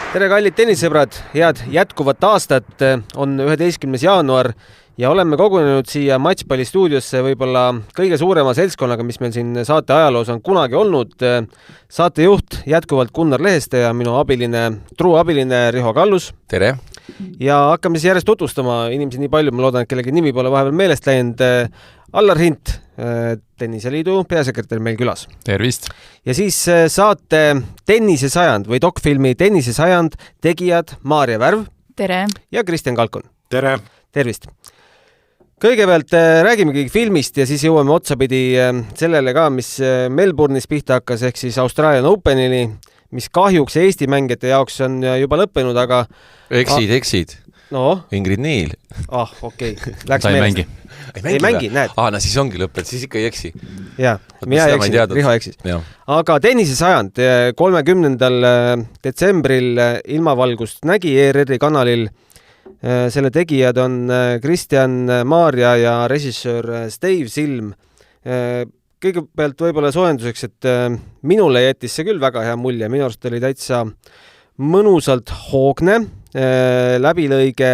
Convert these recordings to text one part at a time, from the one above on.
Tere kallid tennisõbrad, head jätkuvat aastat, on 11. jaanuar ja oleme kogunenud siia Matchpalli stuudiosse võib-olla kõige suurema seltskonnaga, mis meil siin saate ajaloos on kunagi olnud. Saatejuht jätkuvalt Gunnar Leheste ja minu truu abiline Riho Kallus. Tere! Ja hakkame siis järjest tutvustama inimesi nii palju, ma loodan, et kellegi nimi pole vahepeal meelest läinud. Allar Hint, Tenniseliidu peasekretär meil külas. Tervist! Ja siis saate Tennise sajand või dokfilmi Tennise sajand tegijad Maarja Värv. Tere! Ja Kristjan Kalkon. Tere! Tervist! Kõigepealt räägimegi filmist ja siis jõuame otsapidi sellele ka, mis Melbourne'is pihta hakkas, ehk siis Australian Openini, mis kahjuks Eesti mängijate jaoks on juba lõppenud, aga... Eksid. No? Ingrid Niil. Okei. Läks meelest. Ei mängi, näed. No siis ongi lõpped, siis ikka ei eksi. Jaa, mina ei eksin, Riho eksis. Aga Tennise sajand 30. detsembril ilmavalgust nägi ERR-i kanalil. Selle tegijad on Kristjan, Maarja ja režissöör Steve Silm. Kõigepealt võib-olla soojenduseks, et minule jättis see küll väga hea mulje. Minu arust oli täitsa mõnusalt hoogne, läbilõige,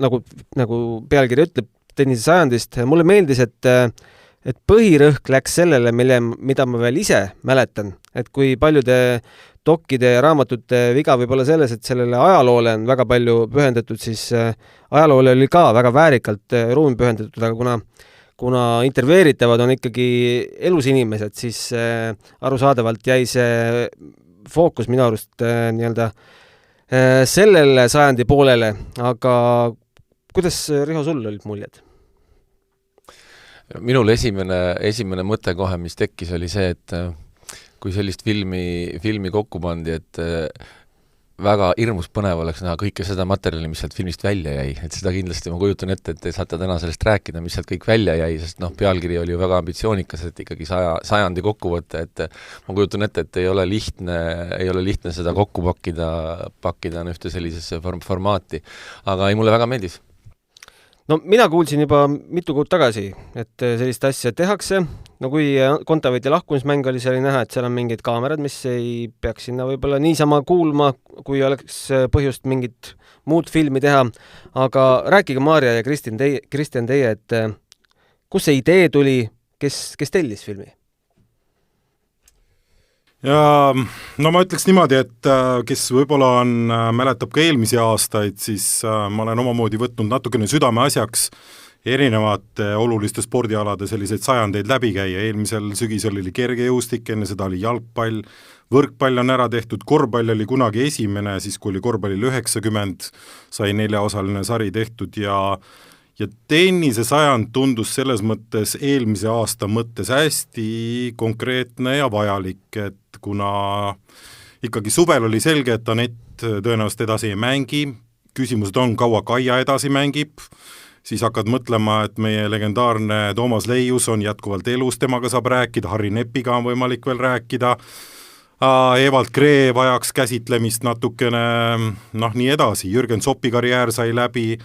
nagu pealkiri ütleb, Tennise sajandist. Mulle meeldis, et põhirõhk läks sellele, mida ma veel ise mäletan. Et kui paljude dokkide ja raamatute viga võib olla selles, et sellele ajaloole on väga palju pühendatud, siis ajaloole oli ka väga väärikalt ruumi pühendatud, aga kuna intervjueeritavad on ikkagi elus inimesed, siis arusaadavalt jäi see fookus minu arust sellele sajandi poolele, aga kuidas, Riho, sul olid muljed? Minul esimene mõte kohe, mis tekkis, oli see, et kui sellist filmi kokku pandi, et väga hirmus põnev oleks näha kõike seda materjali, mis sealt filmist välja jäi. Et seda kindlasti ma kujutan ette, et te saate täna sellest rääkida, mis sealt kõik välja jäi, sest pealkiri oli ju väga ambitsioonikas, et ikkagi sajandi kokkuvõte, et ma kujutan ette, et ei ole lihtne seda kokku pakkida ühte sellisesse formaati. Aga mulle väga meeldis. No mina kuulsin juba mitu kuud tagasi, et sellist asja tehakse. No kui Kontaveit ja lahkumismäng oli seal näha, et seal on mingid kaamerad, mis ei peaks sinna võib-olla niisama kuulma, kui oleks põhjust mingit muud filmi teha. Aga rääkige, Maarja ja Kristjan, teie, et kus see idee tuli, kes tellis filmi? Ja ma ütleks niimoodi, et kes võib-olla mäletab ka eelmisi aastaid, siis ma olen omamoodi võtnud natukene südame asjaks erinevate oluliste spordialade selliseid sajandeid läbi käia. Eelmisel sügisel oli kergejõustik, enne seda oli jalgpall, võrkpall on ära tehtud, korvpall oli kunagi esimene, siis kui oli korvpallil 90, sai 4-osaline sari tehtud ja tennise sajand tundus selles mõttes eelmise aasta mõttes hästi konkreetne ja vajalik, et kuna ikkagi suvel oli selge, et Anett tõenäoliselt edasi ei mängi, küsimused on, kaua Kaia edasi mängib, siis hakkad mõtlema, et meie legendaarne Toomas Leius on jätkuvalt elus, temaga saab rääkida, Harri Nepiga on võimalik veel rääkida, Evald Kree vajaks käsitlemist natukene, nii edasi, Jürgen Soppi karjäär sai läbi,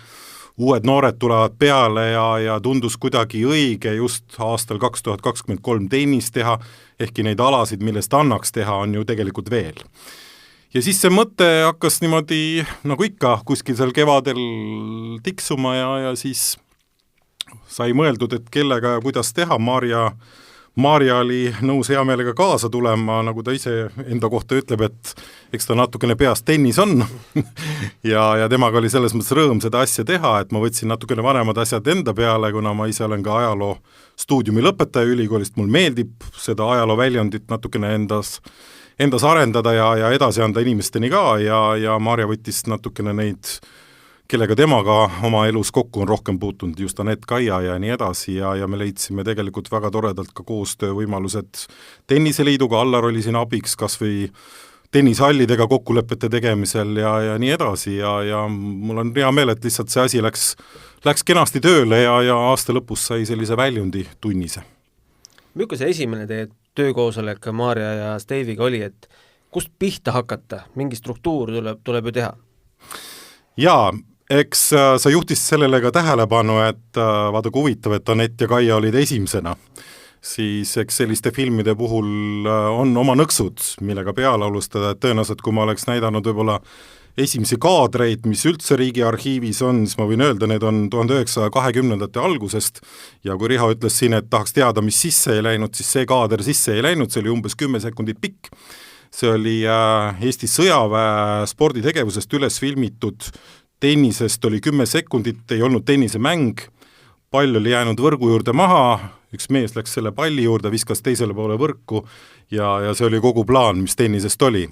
uued noored tulevad peale ja tundus kuidagi õige just aastal 2023 tennis teha, ehkki neid alasid, millest annaks teha, on ju tegelikult veel. Ja siis see mõte hakkas niimoodi, nagu ikka, kuskil seal kevadel tiksuma ja siis sai mõeldud, et kellega ja kuidas teha. Maarja oli nõus hea meelega kaasa tulema, nagu ta ise enda kohta ütleb, et eks ta natukene peast tennis on ja temaga oli selles mõttes rõõm seda asja teha, et ma võtsin natukene vanemad asjad enda peale, kuna ma ise olen ka ajaloo stuudiumi lõpetaja ülikoolist, mul meeldib seda ajaloo väljundit natukene endas arendada ja edasi anda inimesteni ka ja Maarja võttis natukene neid, kellega temaga oma elus kokku on rohkem puutunud, just Anett, Kaia ja nii edasi ja me leidsime tegelikult väga toredalt ka koostöövõimalused Tenniseliiduga, Allar oli siin abiks kas või tennishallidega kokkulepete tegemisel ja nii edasi ja mul on hea meel, et lihtsalt see asi läks kenasti tööle ja aasta lõpus sai sellise väljundi tunnise. Milline see esimene teie töökoosolek Maarja ja Steiviga oli, et kust pihta hakata, mingi struktuur tuleb ju teha? Jaa, eks sa juhtisid sellele ka tähelepanu, et vaadake huvitav, et Anett ja Kaia olid esimesena. siis eks selliste filmide puhul on oma nõksud, millega peale alustada, et tõenäoliselt kui ma oleks näidanud võib-olla esimesi kaadreid, mis üldse Riigiarhiivis on, siis ma võin öelda, need on 1920ndate algusest ja kui Riho ütles siin, et tahaks teada, mis sisse ei läinud, siis see kaader sisse ei läinud, see oli umbes 10 sekundit pikk. See oli Eesti sõjaväe sporditegevusest üles filmitud, tennisest oli 10 sekundit, ei olnud tennisemäng, pall oli jäänud võrgu juurde maha, üks mees läks selle palli juurde, viskas teisele poole võrku ja see oli kogu plaan, mis tennisest oli.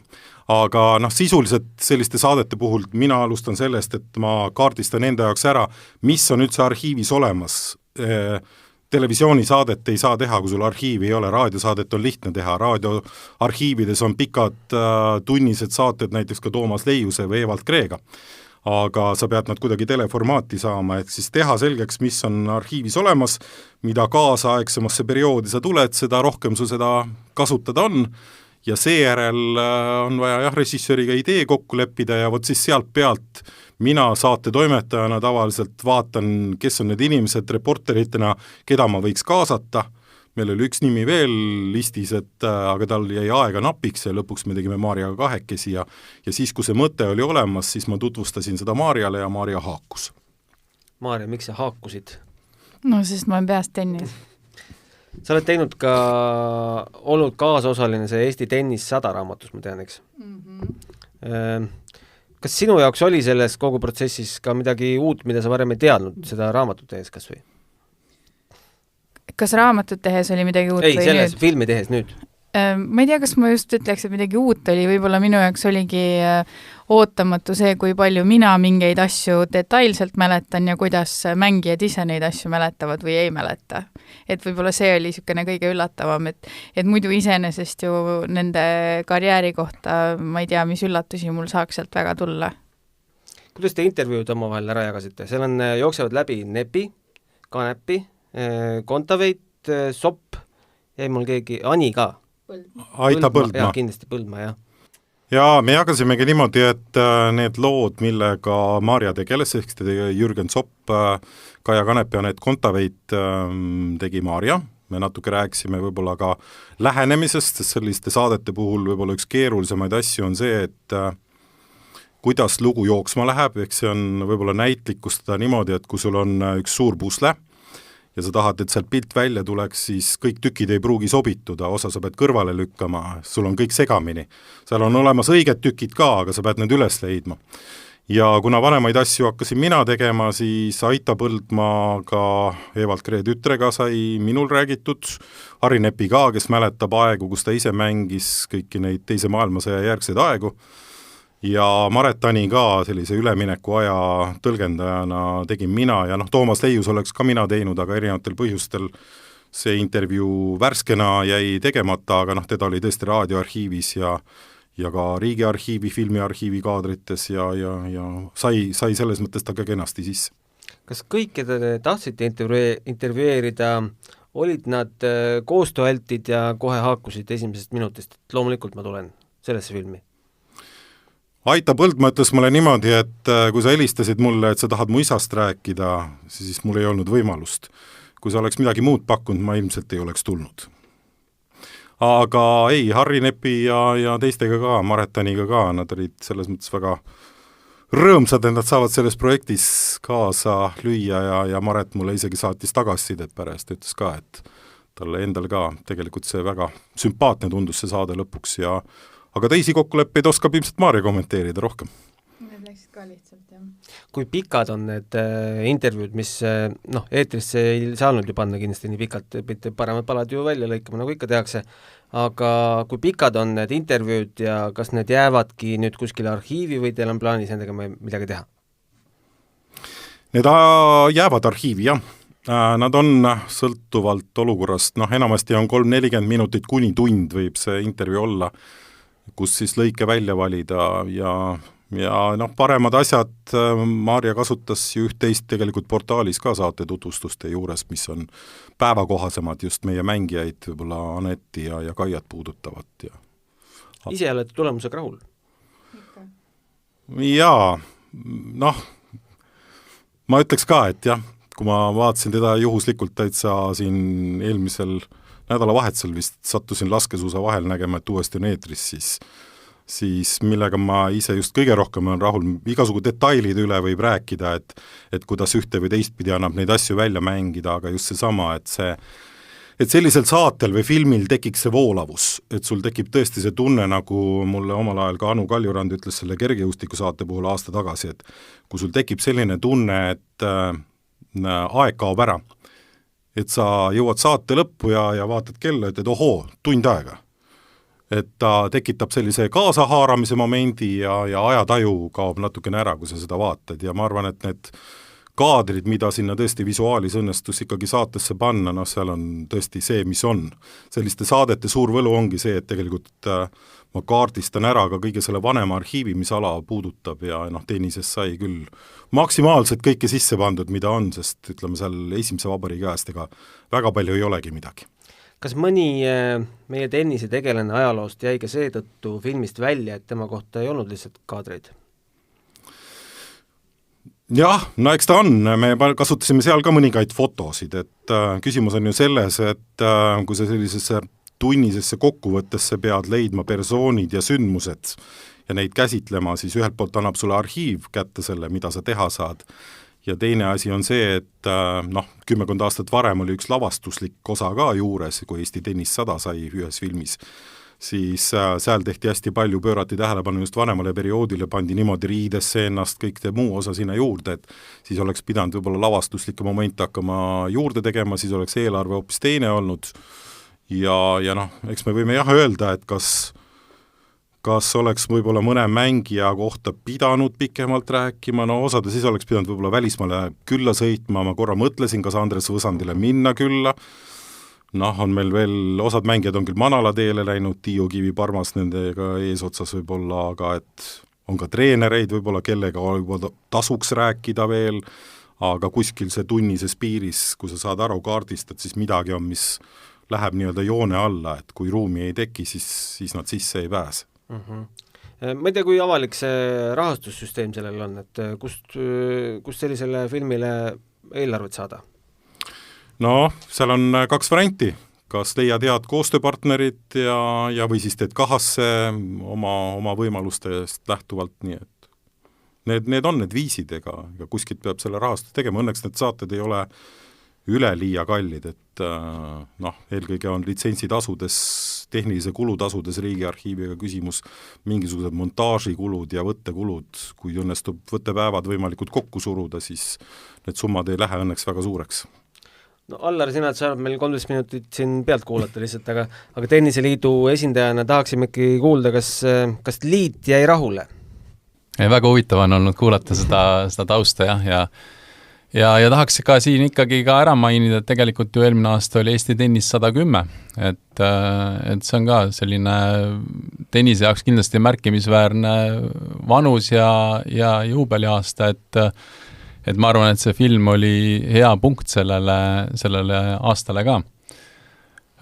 Aga sisuliselt selliste saadete puhul mina alustan sellest, et ma kaardistan enda jaoks ära, mis on üldse arhiivis olemas. Televisioonisaadet ei saa teha, kui sul arhiivi ei ole, raadiosaadet on lihtne teha, raadioarhiivides on pikad tunnised saated, näiteks ka Toomas Leiuse või Evald Kreega. Aga sa pead nad kuidagi teleformaati saama, et siis teha selgeks, mis on arhiivis olemas, mida kaasaegsemasse perioodi sa tuled, seda rohkem su seda kasutada on, ja seejärel on vaja režissööriga idee kokku leppida ja vot siis sealt pealt mina saate toimetajana tavaliselt vaatan, kes on need inimesed reporteritena, keda ma võiks kaasata. Meil oli üks nimi veel listis, aga tal jäi aega napiks ja lõpuks me tegime Maarjaga kahekesi ja siis, kui see mõte oli olemas, siis ma tutvustasin seda Maarjale ja Maarja haakus. Maarja, miks sa haakusid? No, sest ma olen peast tennis. Sa oled teinud ka, olnud kaasosaline see Eesti tennis 100 raamatus, ma tean, eks? Kas sinu jaoks oli selles kogu protsessis ka midagi uut, mida sa varem ei teadnud seda raamatut tehes kas või? Kas raamatut tehes oli midagi uut või selles nüüd? Filmi tehes nüüd? Ma ei tea, kas ma just ütleks, et midagi uut oli, võib-olla minu jaoks oligi ootamatu see, kui palju mina mingeid asju detailselt mäletan ja kuidas mängijad ise neid asju mäletavad või ei mäleta. Et võib-olla see oli niisugune kõige üllatavam, et muidu iseenesest ju nende karjääri kohta ma ei tea, mis üllatusi mul saaks sealt väga tulla. Kuidas te intervjuud omavahel ära jagasite? Seal on, jooksevad läbi Nepi, Kanepi, Kontaveit, Sopp, jäi mul keegi, Ani ka. Aita Põldma. Jah, kindlasti Põldma, jah. Ja me jagasimegi niimoodi, et need lood, millega Maarja tegeles, ehk Jürgen Sopp, Kaja Kanep ja need Kontaveit tegi Maarja. Me natuke rääkisime võib-olla ka lähenemisest, sest selliste saadete puhul võib-olla üks keerulisemaid asju on see, et kuidas lugu jooksma läheb, ehk see on võib-olla näitlikustada niimoodi, et kui sul on üks suur pusle, ja sa tahad, et sealt pilt välja tuleks, siis kõik tükid ei pruugi sobituda, osa sa pead kõrvale lükkama, sul on kõik segamini. Seal on olemas õiged tükid ka, aga sa pead need üles leidma. Ja kuna vanemaid asju hakkasin mina tegema, siis Aita Põldmaaga, Evald Kree tütrega sai minul räägitud, Harri Nepi ka, kes mäletab aegu, kus ta ise mängis kõiki neid teise maailmasõja järgseid aegu, ja Maret Tani ka sellise ülemineku aja tõlgendajana tegin mina ja Toomas Leius oleks ka mina teinud, aga erinevatel põhjustel see intervjuu värskena jäi tegemata, aga teda oli tõesti raadioarhiivis ja ka Riigiarhiivi, filmiarhiivi kaadrites ja sai selles mõttes ta ka kenasti sisse. Kas kõik, keda te tahtsite intervjueerida, olid nad koostööaltid ja kohe haakusid esimesest minutist, et loomulikult ma tulen sellesse filmi? Aita Põldma ütles mulle niimoodi, et kui sa helistasid mulle, et sa tahad mu isast rääkida, siis mul ei olnud võimalust. Kui sa oleks midagi muud pakkunud, ma ilmselt ei oleks tulnud. Aga ei, Harri Nepi ja teistega ka, Maret Taniga ka, nad olid selles mõttes väga rõõmsad, et nad saavad selles projektis kaasa lüüa ja Maret mulle isegi saatis tagasisidet pärast, ütles ka, et talle endal ka tegelikult see väga sümpaatne tundus see saade lõpuks aga teisi kokkuleppeid oskab ilmselt Maarja kommenteerida rohkem. Need läksid ka lihtsalt, jah. Kui pikad on need intervjuud, mis eetrisse ei saanud ju panna kindlasti nii pikalt, paremad palad ju välja lõikama, nagu ikka tehakse, aga kui pikad on need intervjuud ja kas need jäävadki nüüd kuskile arhiivi või teil on plaanis nendega midagi teha? Need jäävad arhiivi, jah. Nad on sõltuvalt olukorrast, enamasti on 3-40 minutit kuni tund võib see intervjuu olla, kus siis lõike välja valida ja paremad asjad, Maarja kasutas ju üht-teist tegelikult portaalis ka saate tutvustuste juures, mis on päevakohasemad just meie mängijaid, võib-olla Anetti ja Kaiat puudutavat. Ise olete tulemusega rahul? Jaa, ma ütleks ka, et jah, kui ma vaatasin teda juhuslikult täitsa siin eelmisel nädalavahetusel vist sattusin laskesuusa vahel nägema, et uuesti on eetris, siis millega ma ise just kõige rohkem olen rahul, igasugu detailide üle võib rääkida, et kuidas ühte või teistpidi annab neid asju välja mängida, aga just seesama, et sellisel saatel või filmil tekiks see voolavus, et sul tekib tõesti see tunne, nagu mulle omal ajal ka Anu Kaljurand ütles selle kergejõustiku saate puhul aasta tagasi, et kui sul tekib selline tunne, et aeg kaob ära, et sa jõuad saate lõppu ja vaatad kella, et ohoo, tund aega. Et ta tekitab sellise kaasahaaramise momendi ja ajataju kaob natukene ära, kui sa seda vaatad ja ma arvan, et need kaadrid, mida sinna tõesti visuaalis õnnestus ikkagi saatesse panna, seal on tõesti see, mis on. Selliste saadete suur võlu ongi see, et tegelikult ma kaardistan ära ka kõige selle vanema arhiivi, mis ala puudutab ja tennisest sai küll maksimaalselt kõike sisse pandud, mida on, sest ütleme seal esimese vabariigi ajast ega väga palju ei olegi midagi. Kas mõni meie tennise tegelane ajaloost jäi ka seetõttu filmist välja, et tema kohta ei olnud lihtsalt kaadreid? Jah, no eks ta on, me kasutasime seal ka mõningaid fotosid, et küsimus on ju selles, et kui sa sellisesse tunnisesse kokkuvõttesse pead leidma persoonid ja sündmused ja neid käsitlema, siis ühelt poolt annab sulle arhiiv kätte selle, mida sa teha saad, ja teine asi on see, et 10 aastat varem oli üks lavastuslik osa ka juures, kui Eesti tennis 100 sai ühes filmis, siis seal tehti hästi palju, pöörati tähelepanu just vanemale perioodile, pandi niimoodi riidesse ennast, kõik muu osa sinna juurde, et siis oleks pidanud võib-olla lavastuslikke momente hakkama juurde tegema, siis oleks eelarve hoopis teine olnud ja eks me võime öelda, et kas oleks võib-olla mõne mängija kohta pidanud pikemalt rääkima, osade siis oleks pidanud võib-olla välismaale külla sõitma, ma korra mõtlesin, kas Andres Võsandile minna külla, on meil veel, osad mängijad on küll Manala teele läinud, Tiiu Kivi Parmas nendega eesotsas võib-olla, aga et on ka treenereid võib-olla, kellega võib-olla tasuks rääkida veel, aga kuskil see tunnises piiris, kui sa saad aru kaardistad, siis midagi on, mis läheb nii-öelda joone alla, et kui ruumi ei teki, siis nad sisse ei pääse. Ma ei tea, kui avalik see rahastussüsteem sellel on, et kust sellisele filmile eelarvet saada? Seal on 2 varianti, kas leiad head koostööpartnerit ja või siis teed kahasse oma võimalustest lähtuvalt, nii et need on need viisid, ega kuskilt peab selle rahastust tegema, õnneks need saated ei ole üleliia kallid, et eelkõige on litsentsitasudes, tehnilise kulutasudes Riigiarhiiviga küsimus, mingisugused montaažikulud ja võttekulud, kui õnnestub võttepäevad võimalikult kokku suruda, siis need summad ei lähe õnneks väga suureks. Allar, sina saab meil 13 minutit siin pealt kuulata lihtsalt, aga Tenniseliidu esindajana tahaksime ikkagi kuulda, kas liit jäi rahule? Väga huvitav on olnud kuulata seda tausta ja tahaks ka siin ikkagi ka ära mainida, et tegelikult ju eelmine aasta oli Eesti tennis 110, et see on ka selline tennise jaoks kindlasti märkimisväärne vanus ja juubeliaasta, et ma arvan, et see film oli hea punkt sellele aastale ka.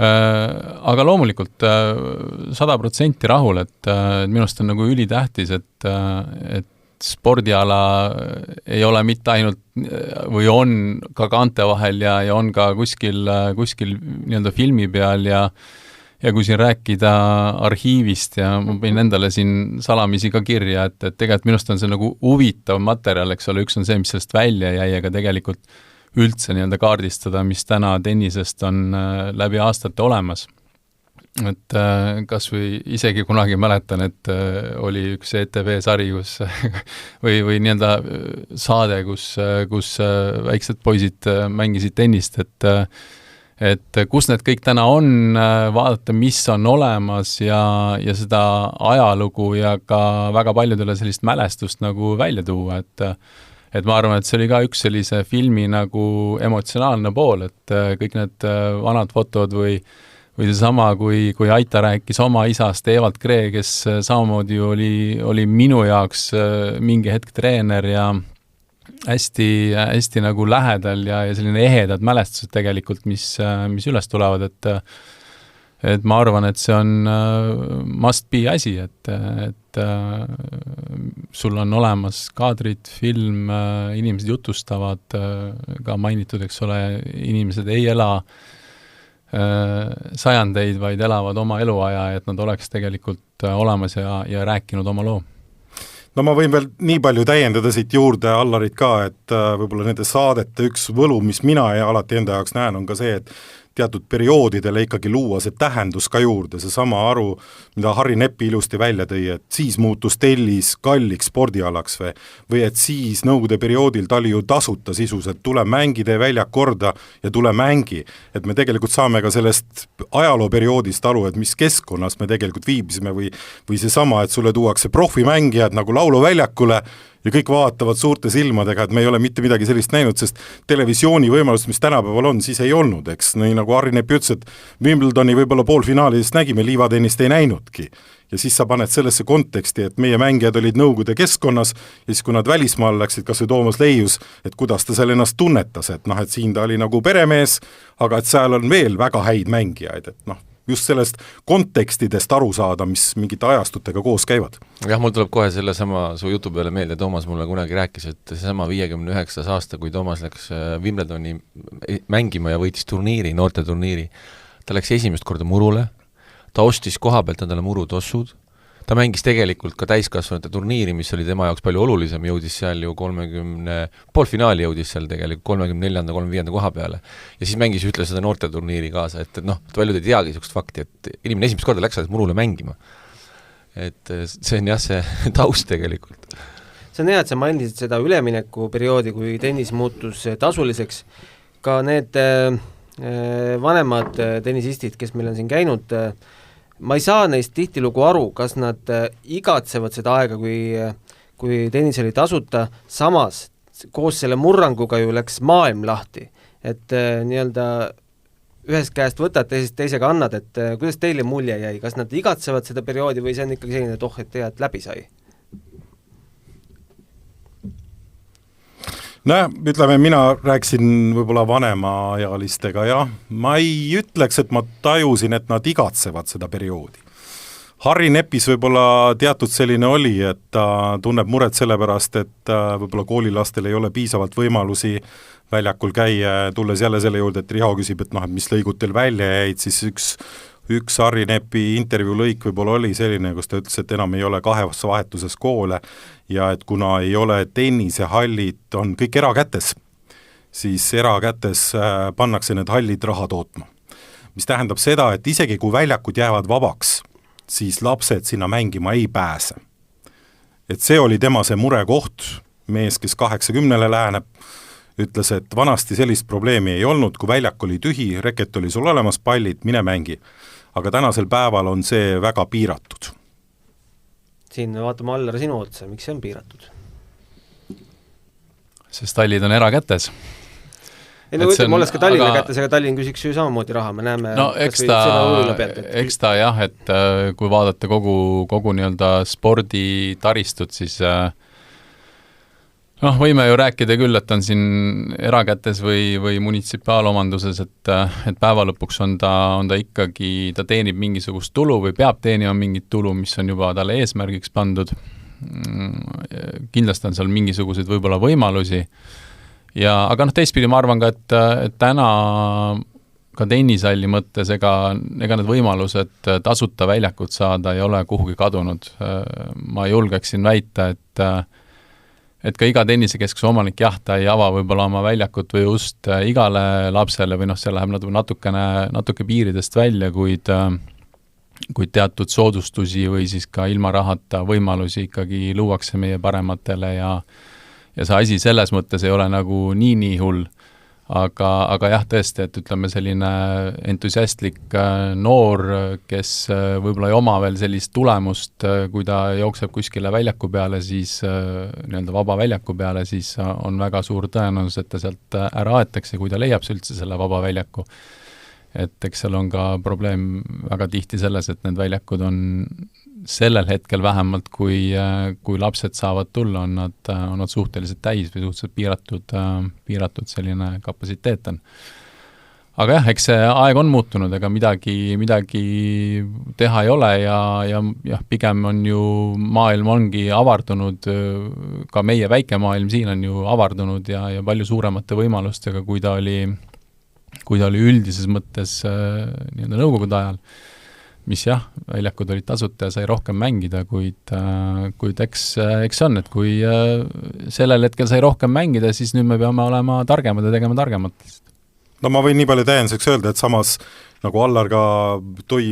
Aga loomulikult 100% rahul, et minust on nagu ülitähtis, et spordiala ei ole mitte ainult või on ka kaante vahel ja on ka kuskil nii-öelda filmi peal ja kui siin rääkida arhiivist ja ma panin endale siin salamisi ka kirja, et tegelikult minust on see nagu huvitav materjal, eks ole, üks on see, mis sellest välja jäi, aga tegelikult üldse nii-öelda kaardistada, mis täna tennisest on läbi aastate olemas. Et kas või isegi kunagi mäletan, et oli üks ETV sari, kus või nii-öelda saade, kus väiksed poisid mängisid tennist, et kus need kõik täna on, vaadata, mis on olemas ja seda ajalugu ja ka väga paljudele sellist mälestust nagu välja tuua, et ma arvan, et see oli ka üks sellise filmi nagu emotsionaalne pool, et kõik need vanad fotod või seesama, kui Aita rääkis oma isast Evald Kree, kes samamoodi oli minu jaoks mingi hetk treener ja hästi nagu lähedal ja selline ehedad mälestused tegelikult, mis üles tulevad, et ma arvan, et see on must be asi, et sul on olemas kaadrid, film, inimesed jutustavad, ka mainitud, eks ole, inimesed ei ela sajandeid, vaid elavad oma eluaja, et nad oleks tegelikult olemas ja rääkinud oma loo. No ma võin veel nii palju täiendada siit juurde, Allarit ka, et võib-olla nende saadete üks võlu, mis mina alati enda jaoks näen, on ka see, et teatud perioodidele ikkagi luua see tähendus ka juurde, see sama aru, mida Harri Neppi ilusti välja tõi, et siis muutus tellis kalliks spordialaks või et siis nõukogude perioodil ta oli ju tasuta sisus, et tule mängi, tee väljak korda ja tule mängi. Et me tegelikult saame ka sellest ajalooperioodist aru, et mis keskkonnas me tegelikult viibisime või seesama, et sulle tuuakse profimängijad nagu lauluväljakule ja kõik vaatavad suurte silmadega, et me ei ole mitte midagi sellist näinud, sest televisiooni võimalust, mis tänapäeval on, siis ei olnud, eks, nii nagu Harri Nepp ütles, et Wimbledoni võib-olla poolfinaalidest nägime, liivatennist ei näinudki. Ja siis sa paned sellesse konteksti, et meie mängijad olid nõukogude keskkonnas ja siis kui nad välismaal läksid, kas või Toomas Leius, et kuidas ta seal ennast tunnetas, et et siin ta oli nagu peremees, aga et seal on veel väga häid mängijaid, et just sellest kontekstidest aru saada, mis mingite ajastutega koos käivad. Jah, mul tuleb kohe selle sama su jutu peale meelde, Toomas mulle kunagi rääkis, et seesama 59. aasta, kui Toomas läks Wimbledoni mängima ja võitis turniiri, noorteturniiri, ta läks esimest korda murule, ta ostis koha pealt endale murutossud, ta mängis tegelikult ka täiskasvanute turniiri, mis oli tema jaoks palju olulisem, jõudis seal ju 30, poolfinaali jõudis seal tegelikult 34. 35. koha peale. Ja siis mängis ütle seda noorteturniiri kaasa, et paljud ei teagi niisugust fakti, et inimene esimest korda läks murule mängima. Et see on jah see taust tegelikult. See on hea, et sa mainisid seda üleminekuperioodi, kui tennis muutus tasuliseks. Ka need vanemad tennisistid, kes meil on siin käinud, ma ei saa neist tihtilugu aru, kas nad igatsevad seda aega, kui tennis oli tasuta, samas koos selle murranguga ju läks maailm lahti, et nii-öelda ühest käest võtad, teisega annad, et kuidas teile mulje jäi, kas nad igatsevad seda perioodi või see on ikkagi selline, et et läbi sai? Ütleme, mina rääksin võib-olla vanemaealistega, jah. Ma ei ütleks, et ma tajusin, et nad igatsevad seda perioodi. Harri Nepis võib-olla teatud selline oli, et ta tunneb muret selle pärast, et võib-olla koolilastel ei ole piisavalt võimalusi väljakul käia, tulles jälle selle juurde, et Riho küsib, et mis lõigud teil välja jäid, siis üks Harri Nepi intervjuu lõik võib-olla oli selline, kus ta ütles, et enam ei ole kahevas vahetuses koole ja et kuna ei ole tennisehallid, on kõik erakätes, siis erakätes pannakse need hallid raha tootma. Mis tähendab seda, et isegi kui väljakud jäävad vabaks, siis lapsed sinna mängima ei pääse. Et see oli tema see murekoht, mees, kes 80-le läheneb, ütles, et vanasti sellist probleemi ei olnud, kui väljak oli tühi, reket oli sul olemas, pallid, mine mängi. Aga tänasel päeval on see väga piiratud. Siin vaatame Allar sinu otsa, miks see on piiratud? Sest tallid on erakätes. Ei, ütleme, olles ka Tallinna kätes, aga Tallinn küsiks ju samamoodi raha, me näeme eks ta jah, et kui vaadata kogu nii-öelda sporditaristut, siis võime ju rääkida küll, et on siin erakätes või munitsipaalomanduses, et päeva lõpuks on ta ikkagi, ta teenib mingisugust tulu või peab teenima mingit tulu, mis on juba talle eesmärgiks pandud. Kindlasti on seal mingisuguseid võib-olla võimalusi. Aga teistpidi ma arvan ka, et täna ka tennisalli mõttes ega need võimalused tasuta väljakut saada ei ole kuhugi kadunud. Ma julgeksin väita, et ka iga tennisekeskuse omanik, jah, ta ei ava võib-olla oma väljakut või just igale lapsele või see läheb natuke piiridest välja, kuid teatud soodustusi või siis ka ilma rahata võimalusi ikkagi luuakse meie parematele ja see asi selles mõttes ei ole nagu nii hull. Aga jah, tõesti, et ütleme selline entusiastlik noor, kes võib-olla ei oma veel sellist tulemust, kui ta jookseb kuskile väljaku peale, siis nii-öelda vaba väljaku peale, siis on väga suur tõenäosus, et ta sealt ära aetakse, kui ta leiab üldse selle vaba väljaku. Et eks seal on ka probleem väga tihti selles, et need väljakud on sellel hetkel vähemalt, kui lapsed saavad tulla, on nad suhteliselt täis või suhteliselt piiratud selline kapatsiteet on. Aga jah, eks see aeg on muutunud, ega midagi teha ei ole ja pigem on ju maailm ongi avardunud, ka meie väike maailm siin on ju avardunud ja palju suuremate võimalustega, kui ta oli kui ta oli üldises mõttes nii-öelda nõukogude ajal, mis jah, väljakud olid tasuta ja sai rohkem mängida, kuid eks on, et kui sellel hetkel sai rohkem mängida, siis nüüd me peame olema targemad ja tegema targemat. No ma võin nii palju täienduseks öelda, et samas nagu Allar ka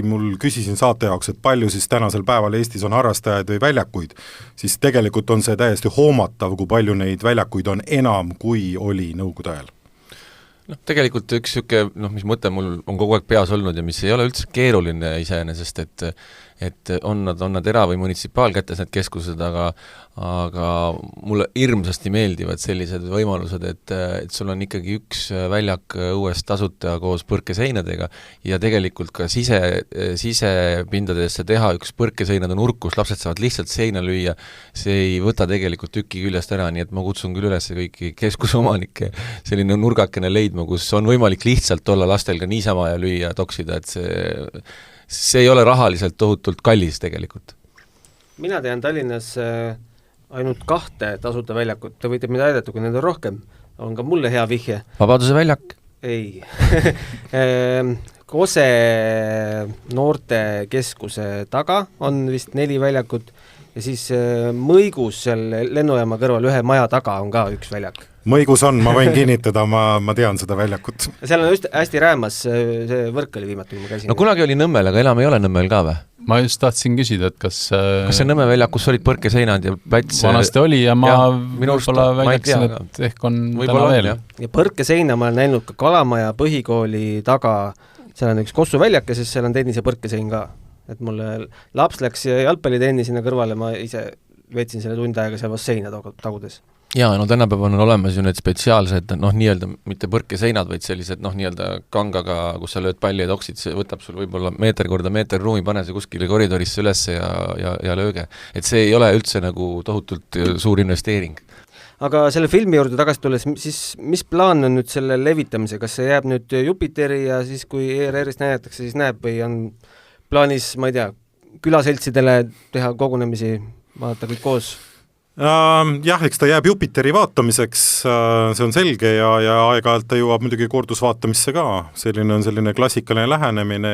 mul küsisin saate jaoks, et palju siis tänasel päeval Eestis on harrastajaid või väljakuid, siis tegelikult on see täiesti hoomatav, kui palju neid väljakuid on enam, kui oli nõukogude ajal. Tegelikult üks niisugune, mis mõte mul on kogu aeg peas olnud ja mis ei ole üldse keeruline iseenesest, et on nad era- või munitsipaalkätes need keskused, aga mulle hirmsasti meeldivad sellised võimalused, et sul on ikkagi üks väljak õues tasuta koos põrkeseinadega ja tegelikult ka sisepindadesse teha üks põrkeseinade nurk, kus lapsed saavad lihtsalt seina lüüa, see ei võta tegelikult tüki küljest ära, nii et ma kutsun küll üles kõiki keskusomanikke selline nurgakene leidma, kus on võimalik lihtsalt olla lastel ka niisama ja lüüa, toksida, et see ei ole rahaliselt tohutult kallis tegelikult. Mina tean Tallinnas ainult 2 tasuta väljakut, te võite mind aidata, kui need on rohkem, on ka mulle hea vihje. Vabaduse väljak? Ei. Kose noortekeskuse taga on vist 4 väljakut ja siis Mõigus seal lennujaama kõrval ühe maja taga on ka üks väljak. Mõigus on, ma võin kinnitada, ma tean seda väljakut. Seal on just hästi räämas, see võrk oli viimati, kui ma käisin. No kunagi oli Nõmmel, aga enam ei ole Nõmmel ka või? Ma just tahtsin küsida, et kas see Nõmme väljak, kus olid põrkeseinad ja plats? Vanasti oli ja ma võib-olla väljaksin, et ehk on täna veel. Ja põrkeseina ma olen näinud ka Kalamaja põhikooli taga, seal on üks Kossu väljak ja siis seal on tennis ja põrkesein ka. Et mulle laps läks jalgpallitenni sinna kõrvale, ma ise veetsin selle tund aega seal vast seina tagudes. Jaa, no tänapäeval on olemas ju need spetsiaalsed, nii-öelda mitte põrkeseinad, vaid sellised nii-öelda kangaga, kus sa lööd palli ja toksid, see võtab sul võib-olla meeter korda meeter ruumi, pane see kuskile koridorisse üles ja lööge. Et see ei ole üldse nagu tohutult suur investeering. Aga selle filmi juurde tagasi tulles, siis mis plaan on nüüd selle levitamise? Kas see jääb nüüd Jupiteri ja siis kui ERR-ist näidatakse, siis näeb või on plaanis, ma ei tea, külaseltsidele teha kogunemisi, vaadata kõik koos? Jah, eks ta jääb Jupiteri vaatamiseks, see on selge ja aeg-ajalt ta jõuab muidugi kordusvaatamisse ka, selline on selline klassikaline lähenemine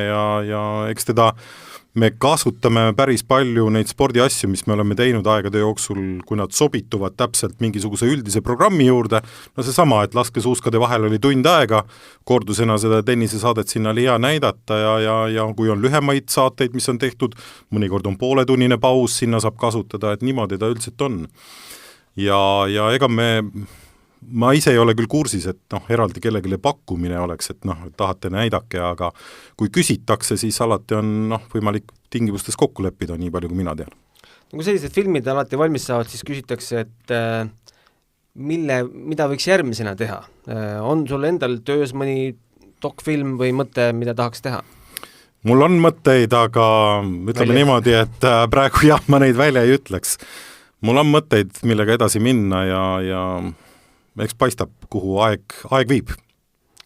ja eks teda me kasutame päris palju neid spordiasju, mis me oleme teinud aegade jooksul, kui nad sobituvad täpselt mingisuguse üldise programmi juurde, no see sama, et laskesuuskade vahel oli tund aega, kordusena seda tennisesaadet sinna oli hea näidata ja kui on lühemaid saateid, mis on tehtud, mõnikord on pooletunnine paus, sinna saab kasutada, et niimoodi ta üldiselt on. Ja ega ma ise ei ole küll kursis, et eraldi kellelegi pakkumine oleks, et tahate näidake, aga kui küsitakse, siis alati on võimalik tingimustes kokku leppida, nii palju kui mina tean. Kui sellised filmid alati valmis saavad, siis küsitakse, et mida võiks järgmisena teha? On sul endal töös mõni dokfilm või mõte, mida tahaks teha? Mul on mõtteid, aga ütleme niimoodi, et praegu jah, ma neid välja ei ütleks. Mul on mõtteid, millega edasi minna ja eks paistab, kuhu aeg viib.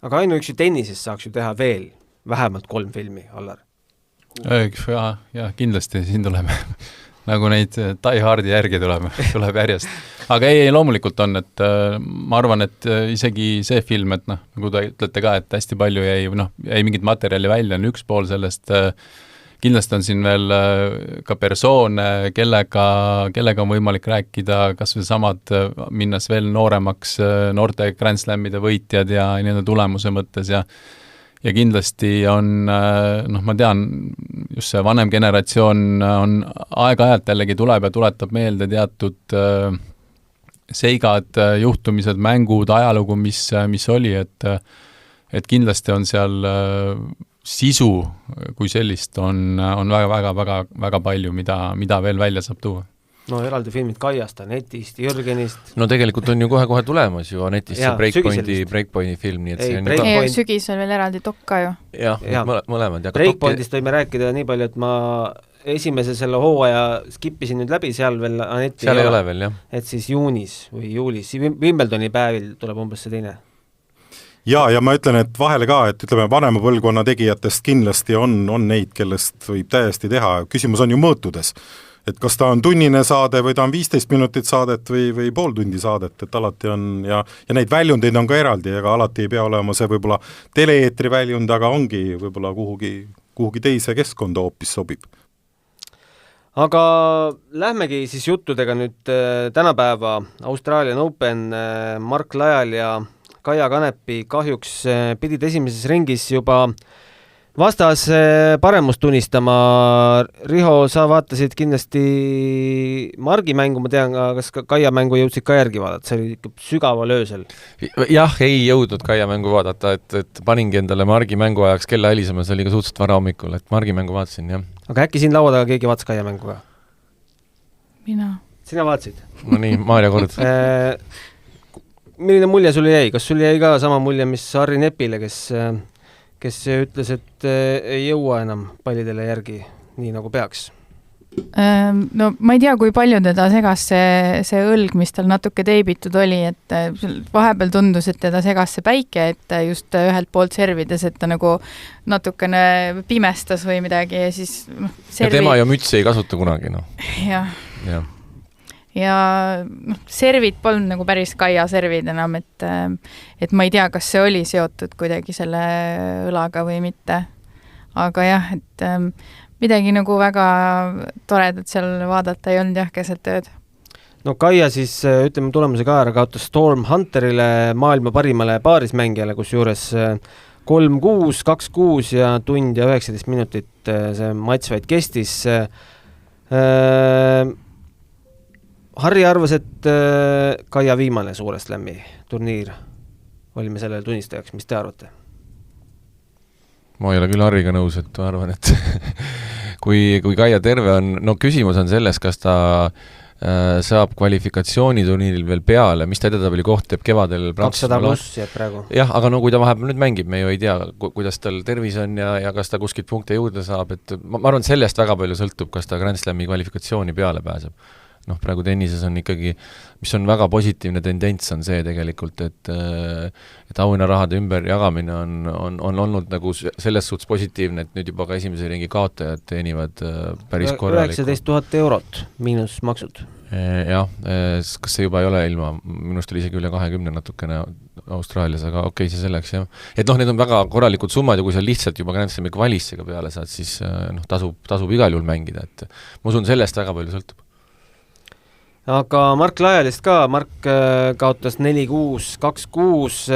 Aga ainuüksi tennises saaks ju teha veel vähemalt 3 filmi, Allar. Ja kindlasti siin tuleb nagu neid Die Hardi järgi tuleb järjest. Aga ei, loomulikult on, et ma arvan, et isegi see film, et nagu te ütlete ka, et hästi palju jäi mingit materjali välja, on üks pool sellest. Kindlasti on siin veel ka persoone, kellega on võimalik rääkida, kas või samad minnes veel nooremaks noorte Grand Slamide võitjad ja nii-öelda tulemuse mõttes ja kindlasti on, ma tean, just see vanem generatsioon on aeg-ajalt jällegi tuleb ja tuletab meelde teatud seigad, juhtumised, mängud, ajalugu, mis oli, et kindlasti on seal sisu kui sellist on väga palju, mida veel välja saab tuua. No eraldi filmid Kaiast, Anetist, Jürgenist. No tegelikult on ju kohe tulemas ju Anetist see Breakpointi film, nii et see on sügisel veel eraldi dokka ju. Jah, mõlemad. Breakpointist võime rääkida nii palju, et ma esimese selle hooaja skippisin nüüd läbi, seal veel Aneti seal ei ole veel, jah. Et siis juunis või juulis, Wimbledoni päevil tuleb umbes see teine. Ja ma ütlen, et vahele ka, et ütleme, vanema põlvkonna tegijatest kindlasti on neid, kellest võib täiesti teha. Küsimus on ju mõõtudes. et kas ta on tunnine saade või ta on 15 minutit saadet või pool tundi saadet, et alati on ja neid väljundeid on ka eraldi, ega alati ei pea olema see võib-olla tele-eetri väljund, aga ongi võib-olla kuhugi teise keskkonda hoopis sobib. Aga lähmegi siis juttudega nüüd tänapäeva Australian Open. Mark Lyall ja Kaia Kanepi kahjuks pidid esimeses ringis juba vastas paremust tunnistama. Riho, sa vaatasid kindlasti Margi mängu, ma tean, kas Kaia mängu jõudsid ka järgi vaadata, see oli ikka sügaval öösel. Jah, ei jõudnud Kaia mängu vaadata, et paningi endale Margi mängu ajaks kella helisema, see oli ka suhteliselt vara hommikul, et Margi mängu vaatasin, jah. Aga äkki siin laua taga keegi vaatas Kaia mängu ka? Mina. Sina vaatasid? No nii, Maarja kord. Milline mulje sulle jäi? Kas sul jäi ka sama mulje, mis Harri Nepile, kes ütles, et ei jõua enam pallidele järgi nii nagu peaks? No ma ei tea, kui palju teda segas see õlg, mis tal natuke teibitud oli, et vahepeal tundus, et teda segas see päike, et just ühelt poolt servides, et ta nagu natukene pimestas või midagi ja siis ja tema ju mütsi ei kasuta kunagi, noh. Jah. Ja servid polnud nagu päris Kaia servid enam, et ma ei tea, kas see oli seotud kuidagi selle õlaga või mitte. Aga jah, et midagi nagu väga toredat seal vaadata ei olnud jah keset ööd. No Kaia siis, ütleme tulemuse ka ära, kaotas Storm Hunterile, maailma parimale paarismängijale, kus juures 3-6, 2-6 ja tund ja 19 minutit see matš vaid kestis. Harri arvas, et Kaia viimane suure slammi turniir olime sellele tunnistajaks. Mis te arvate? Ma ei ole küll Harriga nõus, et ma arvan, et kui Kaia terve on, no küsimus on selles, kas ta saab kvalifikatsiooniturniiril veel peale, mis ta edetabeli koht teeb kevadel 200 pluss jääb praegu. Jah, aga no kui ta vahepeal nüüd mängib, me ju ei tea, kuidas tal tervis on ja kas ta kuskilt punkte juurde saab, et ma arvan, sellest väga palju sõltub, kas ta Grand Slami kvalifikatsiooni peale pääseb. Noh, praegu tennises on ikkagi, mis on väga positiivne tendents, on see tegelikult, et auhinnarahade ümberjagamine on olnud nagu selles suhtes positiivne, et nüüd juba ka esimese ringi kaotajad teenivad päris korralikult. 19 000 eurot miinus maksud. Jah, kas see juba ei ole ilma, minust oli isegi üle 20 natukene Austraalias, aga okei, see selleks, jah. Et noh, need on väga korralikud summad ja kui sa lihtsalt juba Grand Slami kvalissega peale saad, siis tasub igal juhul mängida, et ma usun, sellest väga palju sõltub. Aga Mark Lyallist ka, Mark kaotas 4-6, 2-6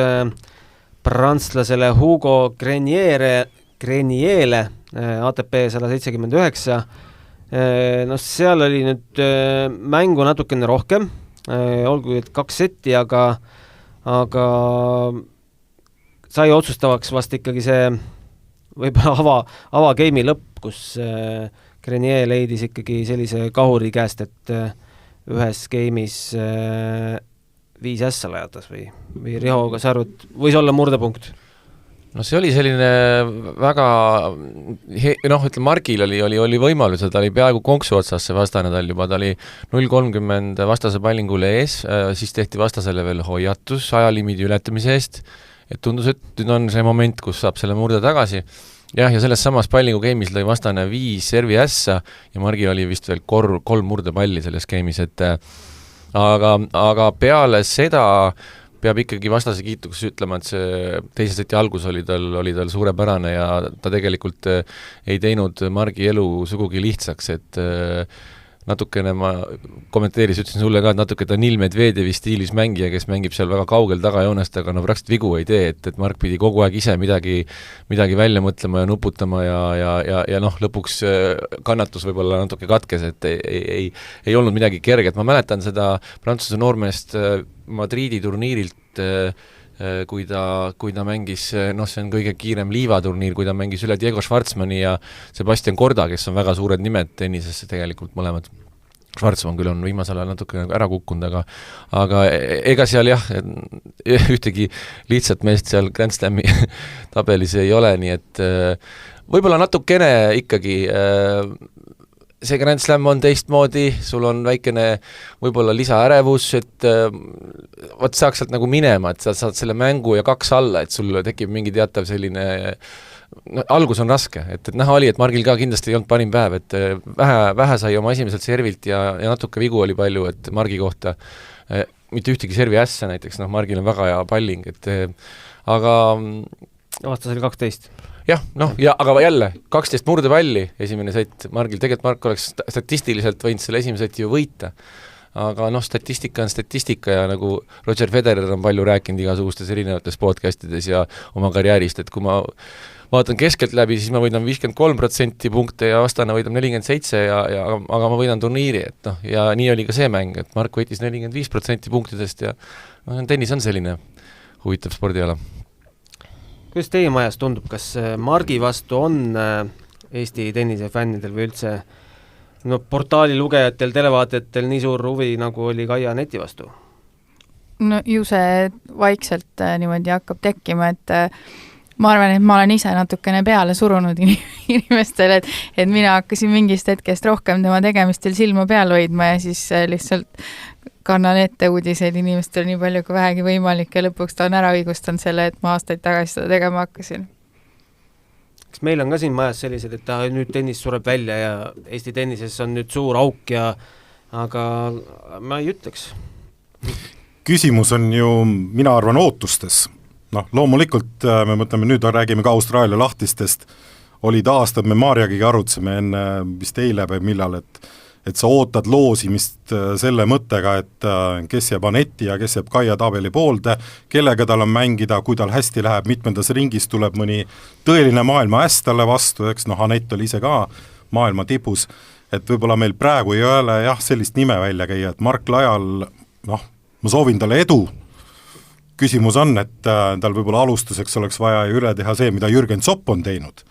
prantslasele Hugo Greniele ATP 179. No seal oli nüüd mängu natukene rohkem, olgu 2 setti, aga sai otsustavaks vast ikkagi see võib-olla avageimi lõpp, kus Grenier leidis ikkagi sellise kahuri käest, et ühes geimis 5 ässa lajatas või Riho, kas arvad, võis olla murdepunkt? No see oli selline väga, ütleme, Margil oli võimalus, ta oli peaaegu konksu otsas see vastane tal juba, ta oli 0-30 vastase pallingule ees, siis tehti vastasele veel hoiatus ajalimiidi ületamise eest, et tundus, et nüüd on see moment, kus saab selle murde tagasi. Jah, ja selles samas pallingu geimis lõi vastane 5 servi ässa ja Margil oli vist veel 3 murdepalli selles geimis, et aga peale seda peab ikkagi vastase kiituks ütlema, et see teise seti algus oli tal suurepärane ja ta tegelikult ei teinud Margi elu sugugi lihtsaks, et natukene ma ütlesin sulle ka, et natuke ta Nil Medvedjevi stiilis mängija, kes mängib seal väga kaugel tagajoonest, aga praktiliselt vigu ei tee, et Mark pidi kogu aeg ise midagi välja mõtlema ja nuputama ja lõpuks kannatus võib-olla natuke katkes, et ei olnud midagi kerget. Ma mäletan seda Prantsuse noormeest Madridi turniirilt, kui ta mängis, see on kõige kiirem liivaturniir, kui ta mängis üle Diego Schwartzmanni ja Sebastian Korda, kes on väga suured nimed tennisesse tegelikult mõlemad. Schwartzmann küll on viimasel ajal natuke ära kukkunud, aga ega seal jah, ühtegi lihtsat meest seal Grand Slami tabelis ei ole, nii et võib-olla natukene ikkagi see Grand Slam on teistmoodi, sul on väikene võib-olla lisaärevus, et saaks sealt nagu minema, et sa saad selle mängu ja 2 alla, et sul tekib mingi teatav selline algus on raske, et näha oli, et Margil ka kindlasti ei olnud parim päev, et vähe sai oma esimeselt servilt ja natuke vigu oli palju, et Margi kohta mitte ühtegi servi ässa näiteks, Margil on väga hea palling, et aga aastas oli 12. Jah, aga jälle, 12 murdepalli esimene sett Margil, tegelikult Mark oleks statistiliselt võinud selle esimese seti ju võita, aga statistika on statistika ja nagu Roger Federer on palju rääkinud igasugustes erinevates podcastides ja oma karjäärist, et kui ma vaatan keskelt läbi, siis ma võidan 53% punkte ja vastane võidab 47 aga ma võidan turniiri, et ja nii oli ka see mäng, et Mark võitis 45% punktidest ja tennis on selline huvitav spordiala. Kuidas teie majas tundub, kas Margi vastu on Eesti tennisefännidel või üldse portaali lugejatel, televaatajatel nii suur huvi, nagu oli Kaia Neti vastu? No ju see vaikselt niimoodi hakkab tekkima, et ma arvan, et ma olen ise natukene peale surunud inimestele, et mina hakkasin mingist hetkest rohkem tema tegemistel silma peal hoidma ja siis lihtsalt kannan ette uudiseid inimestele nii palju kui vähegi võimalik ja lõpuks ta on ära õigustanud selle, et ma aastaid tagasi seda tegema hakkasin. Kas meil on ka siin majas sellised, et nüüd tennis sureb välja ja Eesti tennises on nüüd suur auk aga ma ei ütleks. Küsimus on ju, mina arvan, ootustes. Loomulikult me mõtleme, nüüd räägime ka Austraalia lahtistest, olid aastad, me Marjagiga arutseme enne vist eile või millal, et sa ootad loosimist selle mõttega, et kes jääb Anetti ja kes jääb Kaia tabeli poolde, kellega tal on mängida, kui tal hästi läheb, mitmendas ringis tuleb mõni tõeline maailma häst talle vastu, eks Anett oli ise ka maailma tipus, et võib-olla meil praegu ei ole sellist nime välja käia, et Mark Lajal, ma soovin talle edu, küsimus on, et tal võib-olla alustuseks oleks vaja üle teha see, mida Jürgen Zopp on teinud.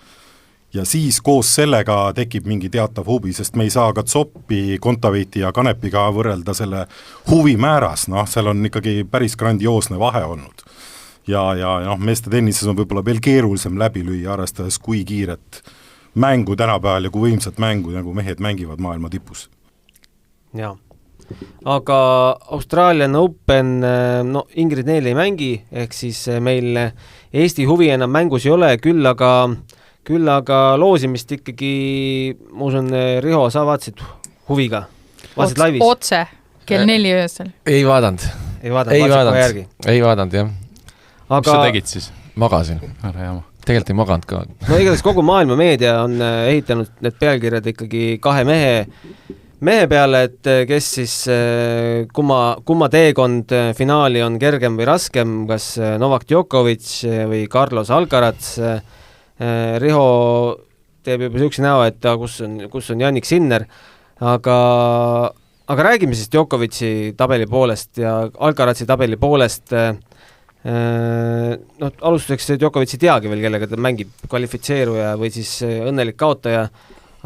Ja siis koos sellega tekib mingi teatav huvi, sest me ei saa ka Zoppi, Kontaveiti ja Kanepiga võrrelda selle huvimääras, seal on ikkagi päris grandioosne vahe olnud. Ja meeste tennises on võib-olla veel keerulisem läbi lüüa, arvestades kui kiiret mängu tänapäeval ja kui võimsat mängu, nagu mehed mängivad maailma tipus. Jaa. Aga Australian Open, Ingrid Neel ei mängi, ehk siis meil Eesti huvi enam mängus ei ole, küll aga loosimist ikkagi, ma usun, Riho, sa vaatasid huviga? Vaatasid laivis? Otse, kell 4 öösel. Ei vaadanud, jah. Mis sa tegid siis? Magasin. Ära jama. Tegelikult ei maganud ka. Igatahes kogu maailma meedia on ehitanud need pealkirjad ikkagi kahe mehe peale, et kes siis kumma teekond finaali on kergem või raskem, kas Novak Djokovic või Carlos Alcaraz. Riho teeb juba niisuguse näo, et kus on Jannik Sinner, aga räägime siis Djokovici tabeli poolest ja Alcarazi tabeli poolest. Alustuseks Djokovic ei teagi veel, kellega ta mängib, kvalifitseeruja või siis õnnelik kaotaja,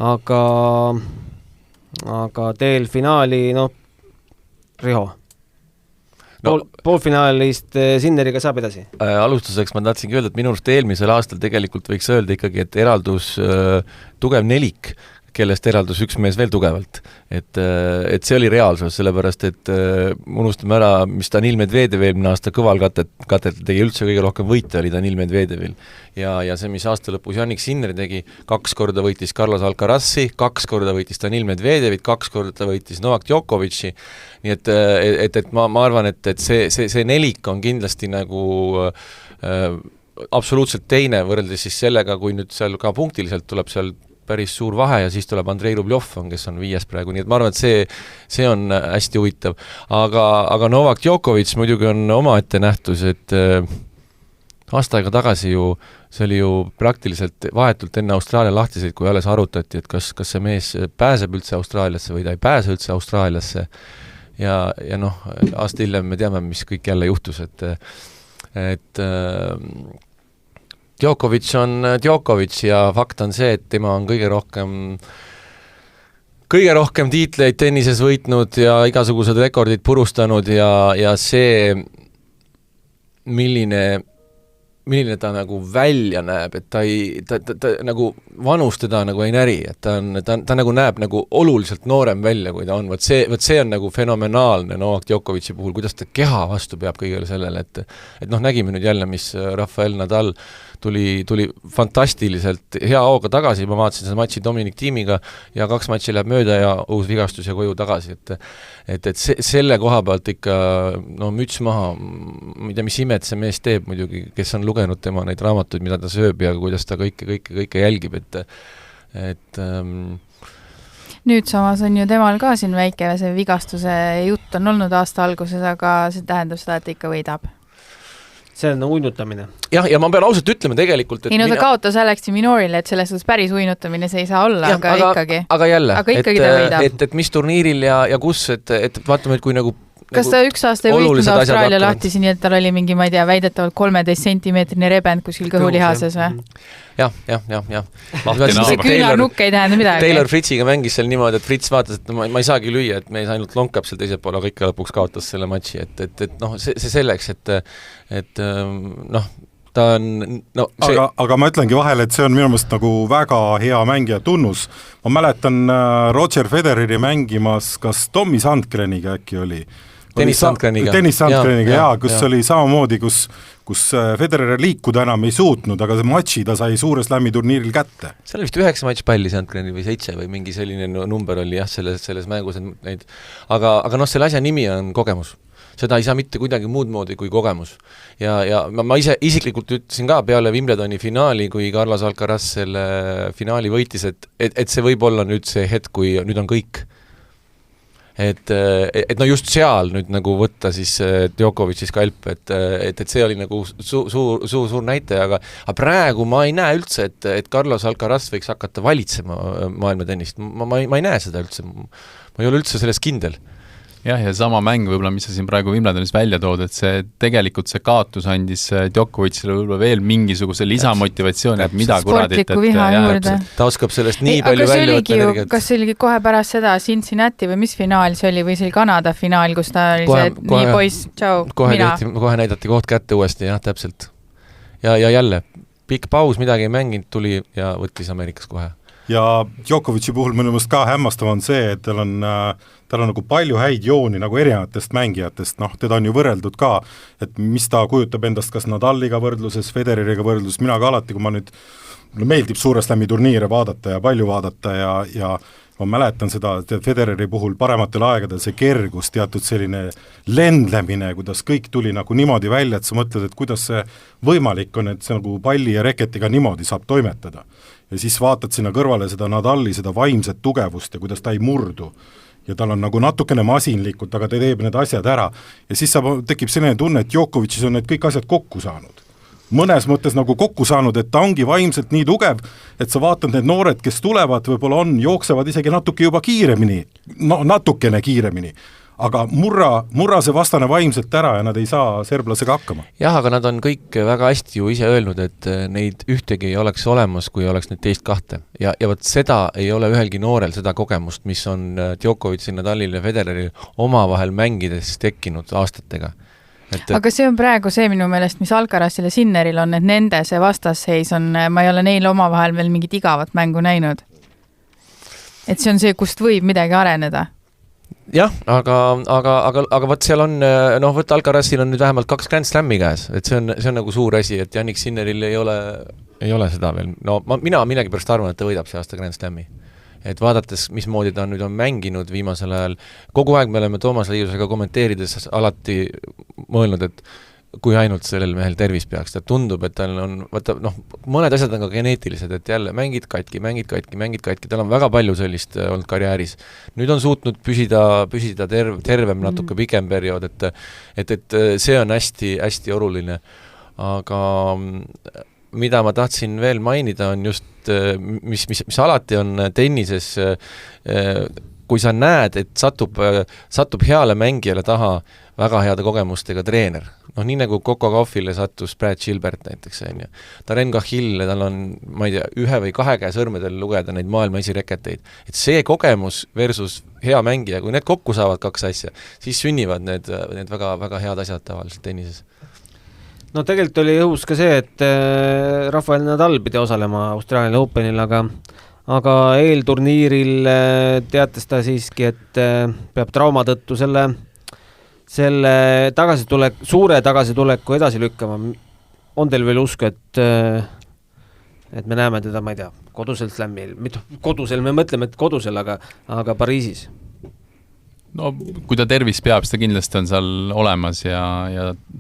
aga teel finaali, Riho. Poolfinaalist Sinneriga saab edasi? Alustuseks ma tahtsingi öelda, et minu arust eelmisel aastal tegelikult võiks öelda ikkagi, et eraldus tugev nelik, kellest eraldus üks mees veel tugevalt. Et see oli reaalsus, sellepärast, et unustame ära, mis Danil Medvedev eelmine aasta kõval katet tegi, üldse kõige rohkem võite oli Danil Medvedevil. Ja see, mis aasta lõpus Jannik Sinner tegi, 2 korda võitis Carlos Alcarazi, 2 korda võitis Danil Medvedevit, 2 korda võitis Novak Djokovici, nii et ma arvan, et see nelik on kindlasti nagu absoluutselt teine võrreldes siis sellega, kui nüüd seal ka punktiliselt tuleb seal päris suur vahe ja siis tuleb Andrei Rubljov, kes on 5 praegu, nii et ma arvan, et see on hästi huvitav. Aga Novak Djokovic muidugi on omaette nähtus, et aasta aega tagasi see oli ju praktiliselt vahetult enne Austraalia lahtiseid, kui alles arutati, et kas see mees pääseb üldse Austraaliasse või ta ei pääse üldse Austraaliasse. Ja aasta hiljem me teame, mis kõik jälle juhtus, et Djokovic on Djokovic ja fakt on see, et tema on kõige rohkem tiitleid tennises võitnud ja igasugused rekordid purustanud ja see, milline ta nagu välja näeb, et ta nagu vanus teda nagu ei näri, et ta nagu näeb nagu oluliselt noorem välja, kui ta on. Võt see on nagu fenomenaalne Novak Djokovic'i puhul, kuidas ta keha vastu peab kõigele sellele, et nägime nüüd jälle, mis Rafael Nadal tuli fantastiliselt hea hooga tagasi, ma vaatasin seda matši Dominic Thiemiga ja 2 matši läheb mööda ja uus vigastus ja koju tagasi, et selle koha pealt ikka müts maha, mida mis imet see mees teeb muidugi, kes on lugenud tema neid raamatuid, mida ta sööb ja kuidas ta kõike jälgib, et nüüd samas on ju temal ka siin väike see vigastuse jutt on olnud aasta alguses, aga see tähendab seda, et ikka võidab. See on uinutamine. Ja ma pean ausalt ütlema tegelikult, et ei, ta kaotas Alexi Minorile, et selles suhtes päris uinutamine see ei saa olla, aga ikkagi. Aga jälle, ikkagi ta võidab. Et mis turniiril ja kus, et vaatame, et kui nagu kas ta üks aasta ei võitnud Austraalia lahtisi, nii et tal oli mingi, ma ei tea, väidetavalt 13 sentimeetrini rebend kuskil kõhulihases või? Jah. Küünarnukk ei tähenda midagi. Taylor Fritziga mängis seal niimoodi, et Fritz vaatas, et ma ei saagi lüüa, et mees ainult lonkab seal teisel pool, aga ikka lõpuks kaotas selle matši, et see selleks, et ta on aga ma ütlengi vahele, et see on minu meelest nagu väga hea mängija tunnus. Ma mäletan Roger Federeri mängimas, kas Tommy Sandgreniga äkki oli? Dennis Sandgreniga, kus oli samamoodi, kus Federer liikuda enam ei suutnud, aga see matši ta sai suure slam'i turniiril kätte. Seal oli vist 9 matš palli Sandgreni või 7 või mingi selline number oli jah, selles mängus neid. Aga selle asja nimi on kogemus. Seda ei saa mitte kuidagi muud moodi kui kogemus. Ja ma ise isiklikult ütlesin ka peale Wimbledoni finaali, kui Carlos Alcaraz selle finaali võitis, et see võib olla nüüd see hetk, kui nüüd on kõik. Et just seal nüüd nagu võtta siis Djokovic'i skalp, et see oli nagu suur näitaja, aga praegu ma ei näe üldse, et Carlos Alcaraz võiks hakata valitsema maailma tennist. Ma ei näe seda üldse. Ma ei ole üldse selles kindel. Jah, ja sama mäng võib-olla, mis sa siin praegu Wimbledonis välja tood, et see tegelikult see kaotus andis Djokovic'ile võib-olla veel mingisuguse lisamotivatsiooni, et mida kuradit, sportliku viha juurde. Ta oskab sellest nii palju välja võtta energiat. Kas see oligi kohe pärast seda Cincinnati või mis finaal see oli, või see oli Kanada finaal, kus ta oli see, et nii poiss, tšau, mina. Kohe näidati koht kätte uuesti, jah, täpselt. Ja jälle, pikk paus, midagi ei mänginud, tuli ja võttis Ameerikas kohe. Ja Djokovic'i puhul minu meelest ka hämmastav on see, et tal on nagu palju häid jooni nagu erinevatest mängijatest, teda on ju võrreldud ka, et mis ta kujutab endast kas Nadaliga võrdluses, Federeriga võrdluses, mina ka alati, kui ma nüüd meeldib suure slam'i turniire vaadata ja palju vaadata ja ma mäletan seda Federeri puhul parematel aegadel see kergus, teatud selline lendlemine, kuidas kõik tuli nagu niimoodi välja, et sa mõtled, et kuidas see võimalik on, et see nagu palli ja reketiga niimoodi saab toimetada. Ja siis vaatad sinna kõrvale seda Nadali, seda vaimset tugevust ja kuidas ta ei murdu. Ja tal on nagu natukene masinlikult, aga ta teeb need asjad ära. Ja siis tekib selline tunne, et Djokovic'is on need kõik asjad kokku saanud. Mõnes mõttes nagu kokku saanud, et ta ongi vaimselt nii tugev, et sa vaatad need noored, kes tulevad, võib-olla jooksevad isegi natuke juba kiiremini, natukene kiiremini. Aga murra see vastane vaimselt ära ja nad ei saa serblasega hakkama. Jah, aga nad on kõik väga hästi ju ise öelnud, et neid ühtegi ei oleks olemas, kui oleks neid teist kahte. Ja võt seda ei ole ühelgi noorel seda kogemust, mis on Djokovic'i, Nadalil ja Federeril omavahel mängides tekkinud aastatega. Aga see on praegu see minu meelest, mis Alcarazil ja Sinneril on, et nende see vastasseis on, ma ei ole neil omavahel veel mingit igavat mängu näinud. Et see on see, kust võib midagi areneda. Jah, aga võt seal on, võt Alcarazil on nüüd vähemalt 2 Grand Slami käes, et see on nagu suur asi, et Jannik Sinneril ei ole seda veel. Mina millegi pärast arvan, et ta võidab see aasta Grand Slami. Et vaadates, mismoodi ta nüüd on mänginud viimasel ajal, kogu aeg me oleme Toomas Liiusega kommenteerides alati mõelnud, et kui ainult sellel mehel tervis peaks, ta tundub, et tal on, mõned asjad on ka geneetilised, et jälle mängid katki, tal on väga palju sellist olnud karjääris. Nüüd on suutnud püsida tervem natuke pikem periood, et see on hästi oluline. Aga mida ma tahtsin veel mainida on just, mis alati on tennises, kui sa näed, et satub heale mängijale taha väga heade kogemustega treener. Nii nagu Coco Gauffile sattus Brad Gilbert näiteks. Darren Cahill, tal on, ma ei tea, 1 või 2 käe sõrmedel lugeda neid maailma esireketeid. Et see kogemus versus hea mängija, kui need kokku saavad 2 asja, siis sünnivad need väga, väga head asjad tavaliselt tennises. no tegelikult oli õhus ka see, et Rafael Nadal pidi osalema Austraalia Openil, aga eelturniiril teatas ta siiski, et peab trauma tõttu selle suure tagasituleku edasi lükkama. On teil veel usku, et me näeme teda, ma ei tea, kodusel slämmil, mitte kodusel, me mõtleme, et kodusel, aga Pariisis? No kui ta tervis peab, siis ta kindlasti on seal olemas ja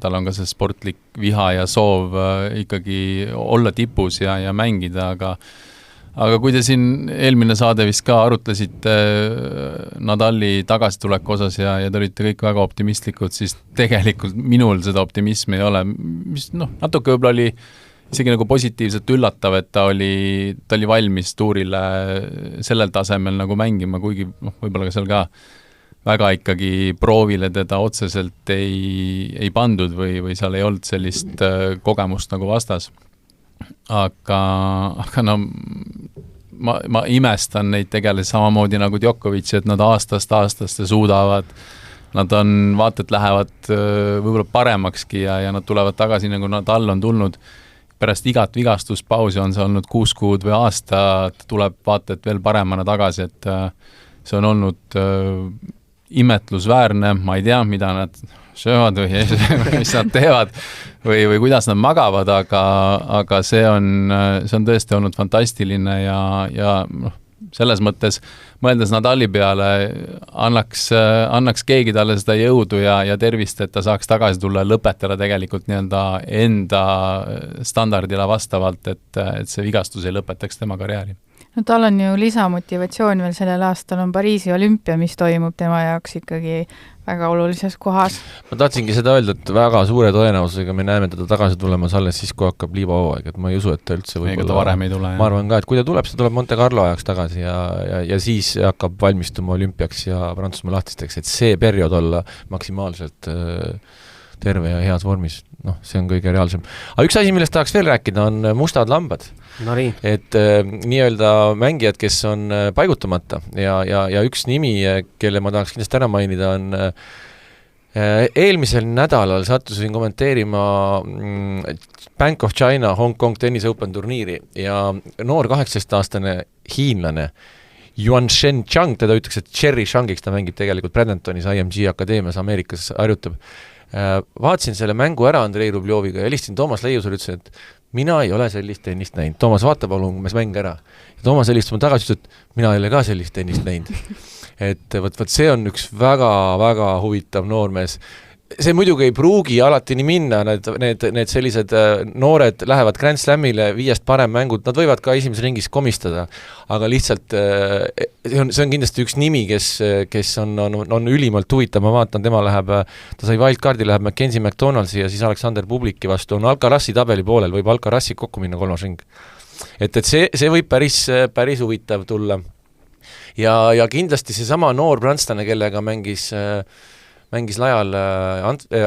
tal on ka see sportlik viha ja soov ikkagi olla tipus ja mängida, aga kui te siin eelmine saade vist ka arutlesite Nadali tagasituleku osas ja te olite kõik väga optimistlikud, siis tegelikult minul seda optimismi ei ole, mis natuke võib-olla oli isegi nagu positiivselt üllatav, et ta oli valmis tuurile sellel tasemel nagu mängima, kuigi võib-olla ka seal ka väga ikkagi proovile teda otseselt ei pandud või seal ei olnud sellist kogemust nagu vastas. Aga ma imestan neid tegelasi samamoodi nagu Djokovic, et nad aastast suudavad, nad on, vaata, et lähevad võib-olla paremakski ja nad tulevad tagasi, nagu Nadal on tulnud pärast igat vigastuspausi, on see olnud 6 kuud või aasta, tuleb vaata, et veel paremana tagasi, et see on olnud imetlusväärne, ma ei tea, mida nad söövad või mis nad teevad või kuidas nad magavad, aga see on tõesti olnud fantastiline ja selles mõttes mõeldes Nadali peale annaks keegi talle seda jõudu ja tervist, et ta saaks tagasi tulla ja lõpetada tegelikult nii-öelda enda standardile vastavalt, et see vigastus ei lõpetaks tema karjääri. No tal on ju lisamotivatsioon veel sellel aastal on Pariisi olümpia, mis toimub tema jaoks ikkagi väga olulises kohas. Ma tahtsingi seda öelda, et väga suure tõenäosusega me näeme teda tagasi tulemas alles siis, kui hakkab liibahooaeg, et ma ei usu, et ta üldse võib-olla varem ei tule. Ma arvan ka, et kui ta tuleb Monte Carlo ajaks tagasi ja siis hakkab valmistuma olümpiaks ja Prantsusmaa lahtisteks, et see periood olla maksimaalselt terve ja heas vormis. See on kõige reaalsem. Aga üks asi, millest tahaks veel rääkida, on mustad lambad. Et nii-öelda mängijad, kes on paigutamata ja üks nimi, kelle ma tahaks kindlasti ära mainida, on eelmisel nädalal sattusin kommenteerima Bank of China Hong Kong Tennis Open turniiri ja noor 18-aastane hiinlane Yuanshen Chang, teda ütleks, et Cherry Changiks, ta mängib tegelikult Bradentonis IMG akadeemias Ameerikas, harjutab. Vaatasin selle mängu ära Andrei Rubljoviga ja helistin Toomas Leiusele, ütlesin, et mina ei ole sellist tennist näinud. Toomas, vaata palun, me mäng ära. Ja Toomas helistas ma tagasi, et mina ei ole ka sellist tennist näinud. Et võt see on üks väga-väga huvitav noormees. See muidugi ei pruugi alati nii minna, need sellised noored lähevad Grand Slamile 5 parem mängud, nad võivad ka esimeses ringis komistada, aga lihtsalt see on kindlasti üks nimi, kes on ülimalt huvitav, ma vaatan, tema läheb, ta sai wildcardi, läheb Mackenzie McDonaldsi ja siis Alexander Bubliki vastu, on Alcarazzi tabeli poolel, võib Alcarazzi kokku minna 3. ring. Et see võib päris huvitav tulla. Ja kindlasti see sama noor prantslane, kellega mängis lajal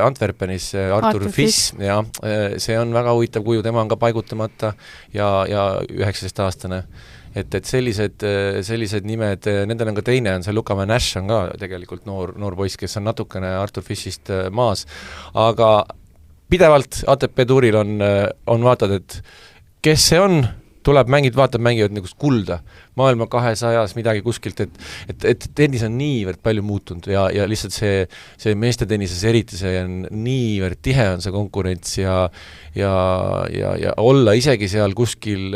Antwerpenis Artur Fils, ja see on väga huvitav kuju, tema on ka paigutamata ja 19-aastane. Et sellised nimed, nendel on ka teine, on see Luka Nash on ka tegelikult noor poiss, kes on natukene Artur Fisist maas, aga pidevalt ATP tuuril on vaatad, et kes see on, vaatab mängivad nagu kulda, maailma 200-s midagi kuskilt, et tennis on niivõrd palju muutunud ja lihtsalt see meeste tennises eriti see on niivõrd tihe on see konkurents ja olla isegi seal kuskil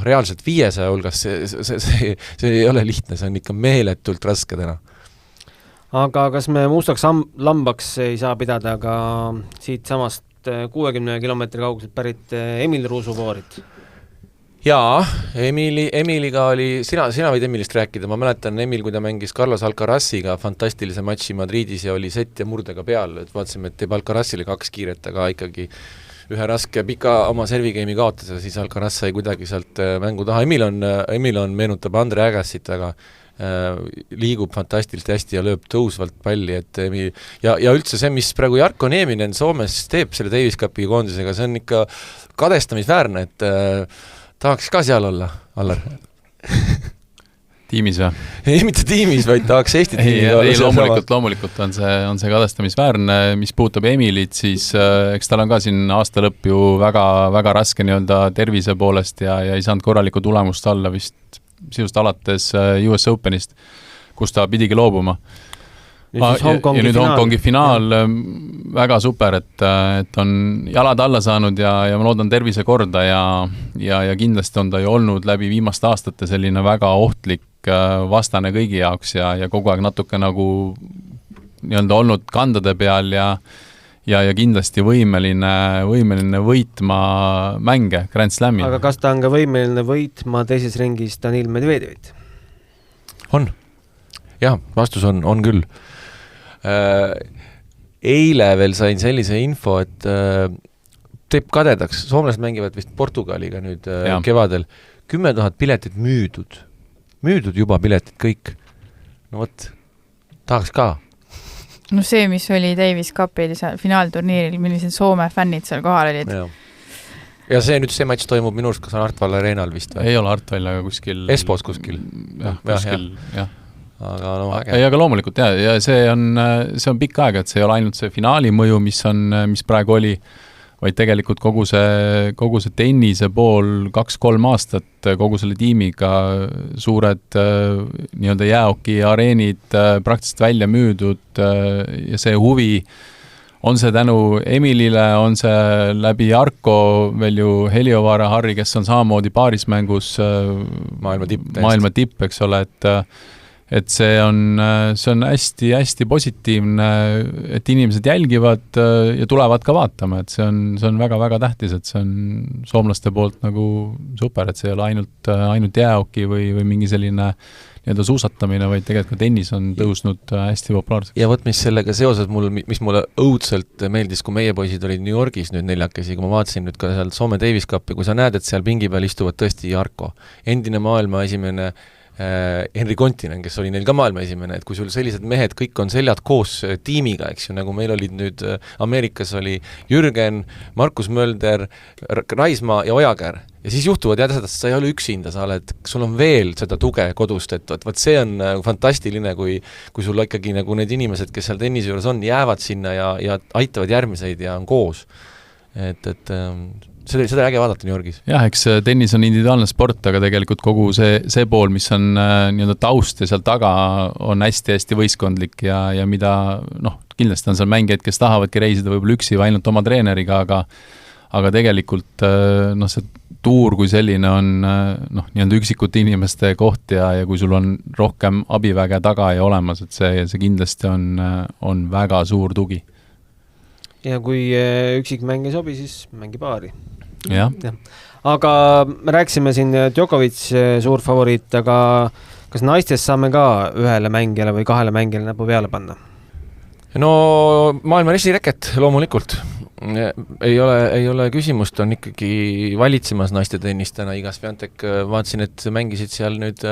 reaalselt 500 hulgas, see ei ole lihtne, see on ikka meeletult raske täna. Aga kas me mustaks lambaks ei saa pidada ka siit samast 60 kilomeetri kauguselt pärit Emil Ruusuvoorit? Jaa, Emiliga oli, sina võid Emilist rääkida, ma mäletan Emil, kui ta mängis Carlos Alcaraziga fantastilise matši Madridis ja oli sett ja murdega peal, et vaatasime, et teeb Alcarazile 2 kiiret, aga ikkagi ühe raske pika oma servigame'i kaotas ja siis Alcaraz sai kuidagi sealt mängu taha. Emil on meenutab Andre Agassit, aga liigub fantastiliselt hästi ja lööb tõusvalt palli, et ja üldse see, mis praegu Jarkko Nieminen Soomes teeb selle Davis Cupi koondisega, see on ikka kadestamisväärne, et tahaks ka seal olla, Allar? Tiimis või? Ei, mitte tiimis, vaid tahaks Eesti tiimi. Ei, loomulikult on see kadestamisväärne. Mis puutub Emilit, siis eks tal on ka siin aasta lõpp ju väga, väga raske nii-öelda tervise poolest ja ei saanud korralikku tulemust alla vist sisust alates US Openist, kus ta pidigi loobuma. Ja nüüd Hongkongi finaal, väga super, et on jalad alla saanud ja ma loodan tervise korda ja kindlasti on ta ju olnud läbi viimaste aastate selline väga ohtlik vastane kõigi jaoks ja kogu aeg natuke nagu nii-öelda olnud kandade peal ja kindlasti võimeline võitma mänge Grand Slamil. Aga kas ta on ka võimeline võitma teises ringis Danil Medvedevit? On. Jah, vastus on küll. Eile veel sain sellise info, et teeb kadedaks. Soomlased mängivad vist Portugaliga nüüd kevadel. 10 000 piletit müüdud juba piletid kõik. No võt, tahaks ka. No see, mis oli Davis Cupi finaalturniiril, millised Soome fännid seal kohal olid. Ja see matš toimub minu arust, kas on Artval Areenal vist või? Ei ole Artval, aga kuskil... Espos kuskil. Jah. Aga no äge. Aga loomulikult ja see on pikk aeg, et see ei ole ainult see finaali mõju, mis praegu oli, vaid tegelikult kogu see tennise pool 2-3 aastat kogu selle tiimiga suured nii-öelda jääoki areenid praktiliselt välja müüdud ja see huvi on see tänu Emilile, on see läbi Arko veel ju Heliovaara Harri, kes on samamoodi paarismängus maailma tipp, eks ole, et see on hästi positiivne, et inimesed jälgivad ja tulevad ka vaatama, et see on väga-väga tähtis, et see on soomlaste poolt nagu super, et see ei ole ainult jääoki või mingi selline nii-öelda suusatamine, vaid tegelikult tennis on tõusnud hästi populaarseks. Ja võt, mis sellega seoses mis mulle õudselt meeldis, kui meie poisid olid New Yorgis nüüd neljakesi, kui ma vaatasin nüüd ka seal Soome Davis Cupi, kui sa näed, et seal pingi peal istuvad tõesti Jarko, endine maailma esimene Henri Kontinen, kes oli neil ka maailma esimene, et kui sul sellised mehed kõik on seljad koos tiimiga, eks ju, nagu meil olid nüüd Ameerikas oli Jürgen, Markus Mölder, Raismaa ja Ojakäär ja siis juhtuvad jädesed, sa ei ole üksinda, sul on veel seda tuge kodust, et võt see on fantastiline, kui sul ikkagi nagu need inimesed, kes seal tennise juures on, jäävad sinna ja aitavad järgmiseid ja on koos. Et seda äge vaadata New Yorgis. Jah, eks tennis on individuaalne sport, aga tegelikult kogu see pool, mis on nii-öelda taust ja seal taga on hästi-hästi võistkondlik ja mida, kindlasti on seal mängijaid, kes tahavadki reisida võib-olla üksi või ainult oma treeneriga, aga tegelikult see tuur kui selline on nii-öelda üksikute inimeste koht ja kui sul on rohkem abiväge taga ja olemas, et see kindlasti on väga suur tugi. Ja kui üksik mäng ei sobi, siis mängi paari. Ja. Aga me rääksime siin Djokovic suur favoriit, aga kas naistes saame ka ühele mängijale või kahele mängijale näpu peale panna? No maailma resireket loomulikult. Ei ole küsimust, on ikkagi valitsemas naiste tennist täna Iga Swiatek. Vaatasin, et mängisid seal nüüd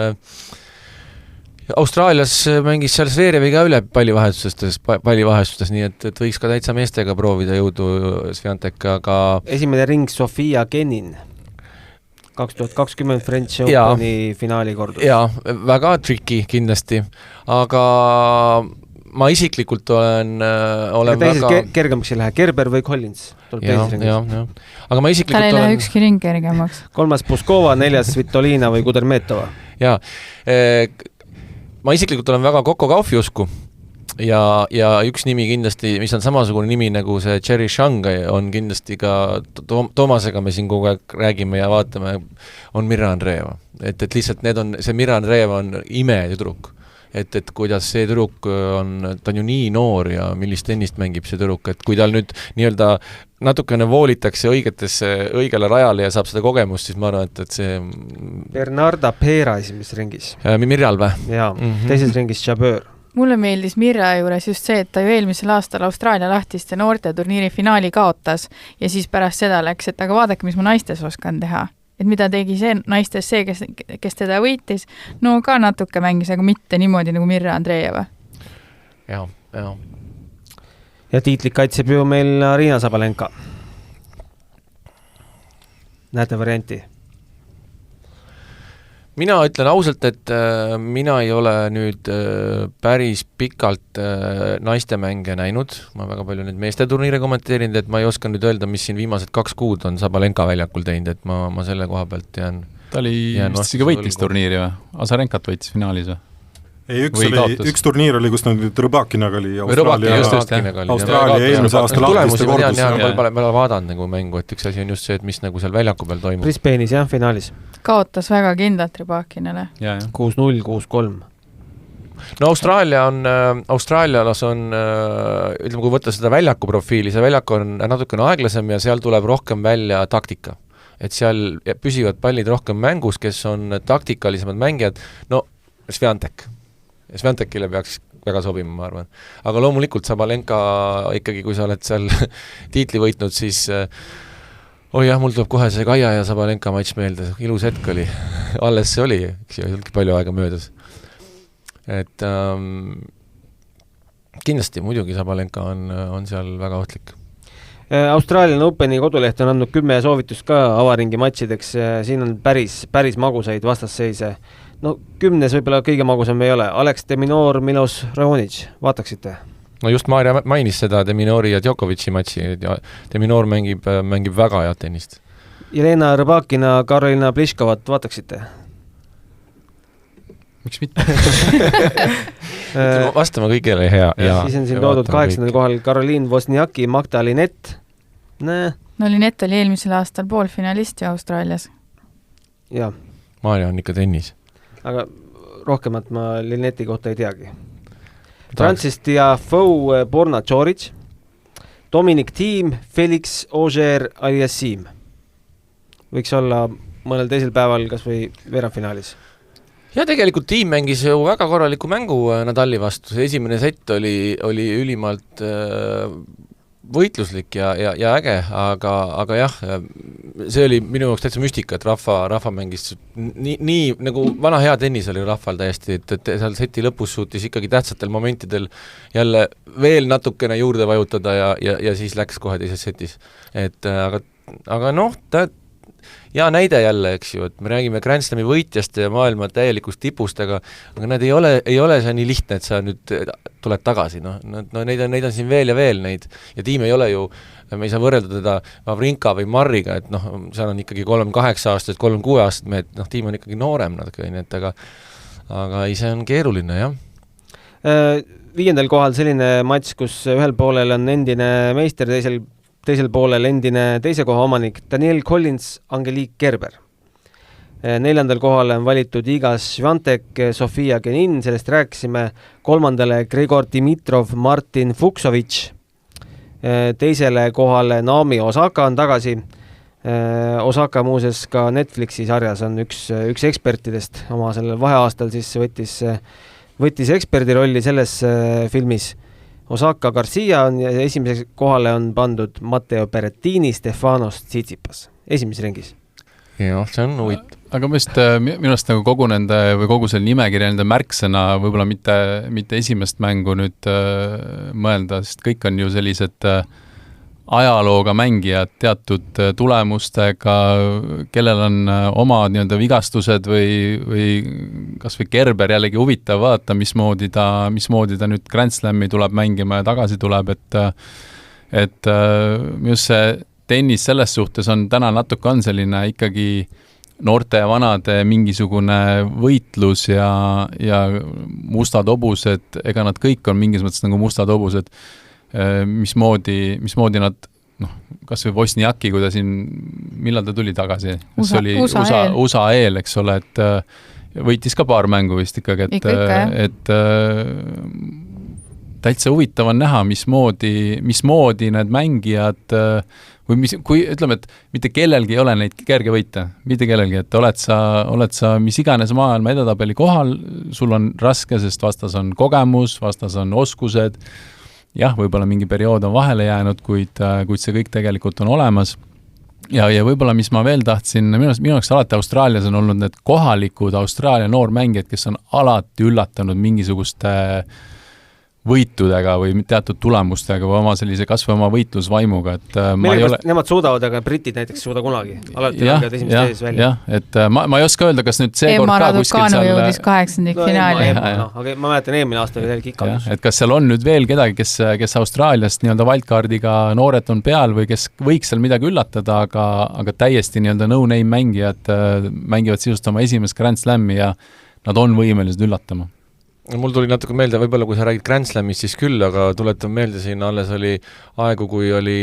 Austraalias mängis seal Zvereviga üle pallivahetustes, nii et võiks ka täitsa meestega proovida jõudu Swiatek, aga... Esimene ring Sofia Kenin, 2020 French Openi finaali kordus. Jaa, väga tricky kindlasti, aga ma isiklikult olen väga... Kergemaks ei lähe, Kerber või Collins? Aga ma isiklikult tal ei lähe ükski ring kergemaks. 3. Puskova, 4. Svitolina või Kudermetova. Jaa, ma isiklikult olen väga Coco Gaufi usku ja üks nimi kindlasti, mis on samasugune nimi nagu see Cherry Shanghai, on kindlasti ka Toomasega me siin kogu aeg räägime ja vaatame, on Mirra Andreeva. Et lihtsalt see Mirra Andreeva on imetüdruk. Et kuidas see tüdruk ta on ju nii noor ja millist tennist mängib see tüdruk, et kui tal nüüd nii-öelda natukene voolitakse õigele rajale ja saab seda kogemust, siis ma arvan, et see... Bernarda Pera esimeses ringis. Mirjal või? Jaa, teises ringis Jabeur. Mulle meeldis Mirja juures just see, et ta ju eelmisel aastal Austraalia lahtiste noorte turniiri finaali kaotas ja siis pärast seda läks, et aga vaadake, mis ma naistes oskan teha. Et mida tegi see naistes see, kes teda võitis, no ka natuke mängis, aga mitte niimoodi nagu Mirra Andreeva. Ja. Ja tiitlik kaitseb ju meil Arina Sabalenka. Näete varianti? mina ütlen ausalt, et mina ei ole nüüd päris pikalt naistemänge näinud, ma väga palju neid meeste turniire kommenteerinud, et ma ei oska nüüd öelda, mis siin viimased 2 kuud on Sabalenka väljakul teinud, et ma selle koha pealt jään. Ta oli vist isegi võitis turniiri või? Azarenkat võitis finaalis või? Ei, üks turniir oli, kus nad Rõbakinaga oli Austraalia eelmise aasta lahtiste kordus. Ma olen vaadanud nagu mängu, et üks asi on just see, et mis nagu seal väljaku peal toimub. Brisbane'is jah, finaalis. Kaotas väga kindlalt Rõbakinale. 6-0, 6-3. No Austraalialas on, ütleme, kui võtta seda väljaku profiili, see väljak on natukene aeglasem ja seal tuleb rohkem välja taktika. Et seal püsivad pallid rohkem mängus, kes on taktikalisemad mängijad, no Sviantekile peaks väga sobima, ma arvan. Aga loomulikult Sabalenka ikkagi, kui sa oled seal tiitli võitnud, siis mul tuleb kohe see Kaia ja Sabalenka matš meelde, ilus hetk oli. Alles see oli, eks ju, palju aega möödas. Et kindlasti muidugi Sabalenka on seal väga ohtlik. Australian Openi koduleht on andnud 10 soovitust ka avaringi matšideks, siin on päris magusaid vastasseise. No 10 võib-olla kõige magusam ei ole. Alex de Minaur, Milos Raonic, vaataksite? No just Maarja mainis seda de Minori ja Djokovic'i matši ja de Minor mängib väga head tennist. Jelena Rõbakina, Karolina Pliškovat, vaataksite? Miks mitte? Vastama kõigele hea. Siis on siin toodud 8. kohal Karoliin Wozniacki, Magda Linett. No Linett oli eelmisel aastal poolfinalist ju Austraalias. Jaa. Maarja on ikka tennis. Aga rohkemat ma Linetti kohta ei teagi. Francis Tiafoe, Borna Čorić, Dominic Thiem, Felix Auger Aliassime. Võiks olla mõnel teisel päeval kas või veerandfinaalis. Ja tegelikult Thiem mängis ju väga korraliku mängu Nadali vastu. See esimene sett oli ülimalt võitluslik ja äge, aga jah, see oli minu jaoks täitsa müstika, et rahva mängis nii nagu vana hea tennis oli rahval täiesti, et seal seti lõpus suutis ikkagi tähtsatel momentidel jälle veel natukene juurde vajutada ja siis läks kohe teises setis. Aga noh, ja näide jälle, eks ju, et me räägime Grand Slami võitjast ja maailma täielikust tipust, aga need ei ole see nii lihtne, et sa nüüd tuled tagasi, neid on siin veel ja veel neid, ja tiim ei ole ju, me ei saa võrrelda teda Wawrinka või Marriga, et seal on ikkagi 38 aastased, 36 aastased mehed, tiim on ikkagi noorem natuke, aga see on keeruline, jah. 5. kohal selline matš, kus ühel poolel on endine meister, teisel poolel endine teise koha omanik Daniel Collins, Angelique Kerber. 4. kohale on valitud Iga Swiatek, Sofia Kenin, sellest rääkisime. 3. Grigor Dimitrov, Martin Fuksovitš. 2. kohale Naomi Osaka on tagasi. Osaka muuses ka Netflixi sarjas on üks ekspertidest. Oma sellel vaheaastal siis võttis eksperdi rolli selles filmis. Osaka Garcia on ja esimese kohale on pandud Matteo Berrettini, Stefanos Tsitsipas. Esimeses ringis. Jah, see on huvitav. Aga minu arust nagu kogu selle nimekirja nende märksõna võib-olla mitte esimest mängu nüüd mõelda, sest kõik on ju sellised ajalooga mängijad teatud tulemustega, kellel on oma vigastused või kas või Kerber jällegi huvitav vaata, mismoodi ta nüüd Grand Slami tuleb mängima ja tagasi tuleb, et minu see tennis selles suhtes on täna natuke on selline ikkagi noorte ja vanade mingisugune võitlus ja mustad hobused, ega nad kõik on mingis mõttes nagu mustad hobused, mismoodi nad, kas või Wozniacki, kui ta siin, millal ta tuli tagasi? USA eel, eks ole, et võitis ka paar mängu vist ikkagi, et täitsa huvitav on näha, mismoodi need mängijad kui ütleme, et mitte kellelgi ei ole neid kerge võita, mitte kellelgi, et oled sa mis iganes maailma edetabeli kohal, sul on raske, sest vastas on kogemus, vastas on oskused, jah, võib-olla mingi periood on vahele jäänud, kuid see kõik tegelikult on olemas. Ja võib-olla, mis ma veel tahtsin, minu jaoks alati Austraalias on olnud need kohalikud Austraalia noormängijad, kes on alati üllatanud mingisuguste võitudega või teatud tulemustega või oma sellise kasvõi oma võitlusvaimuga, et nemad suudavad, aga britid näiteks suuda kunagi. Alati langevad esimest ees välja. Jah, et ma ei oska öelda, kas nüüd seekord ka kuskil seal... jõudis 8. finaali. Aga ma mäletan eelmine aasta veel kikaldus. Et kas seal on nüüd veel kedagi, kes Austraaliast nii-öelda wildcardiga noored on peal või kes võiks seal midagi üllatada, aga täiesti nii-öelda no-name mängijad mängivad sisust oma esimest Grand Slami ja nad on võimelised üllatama. Mul tuli natuke meelde, võib-olla kui sa räägid Grand Slamist, siis küll, aga tuletan meelde siin alles oli aegu, kui oli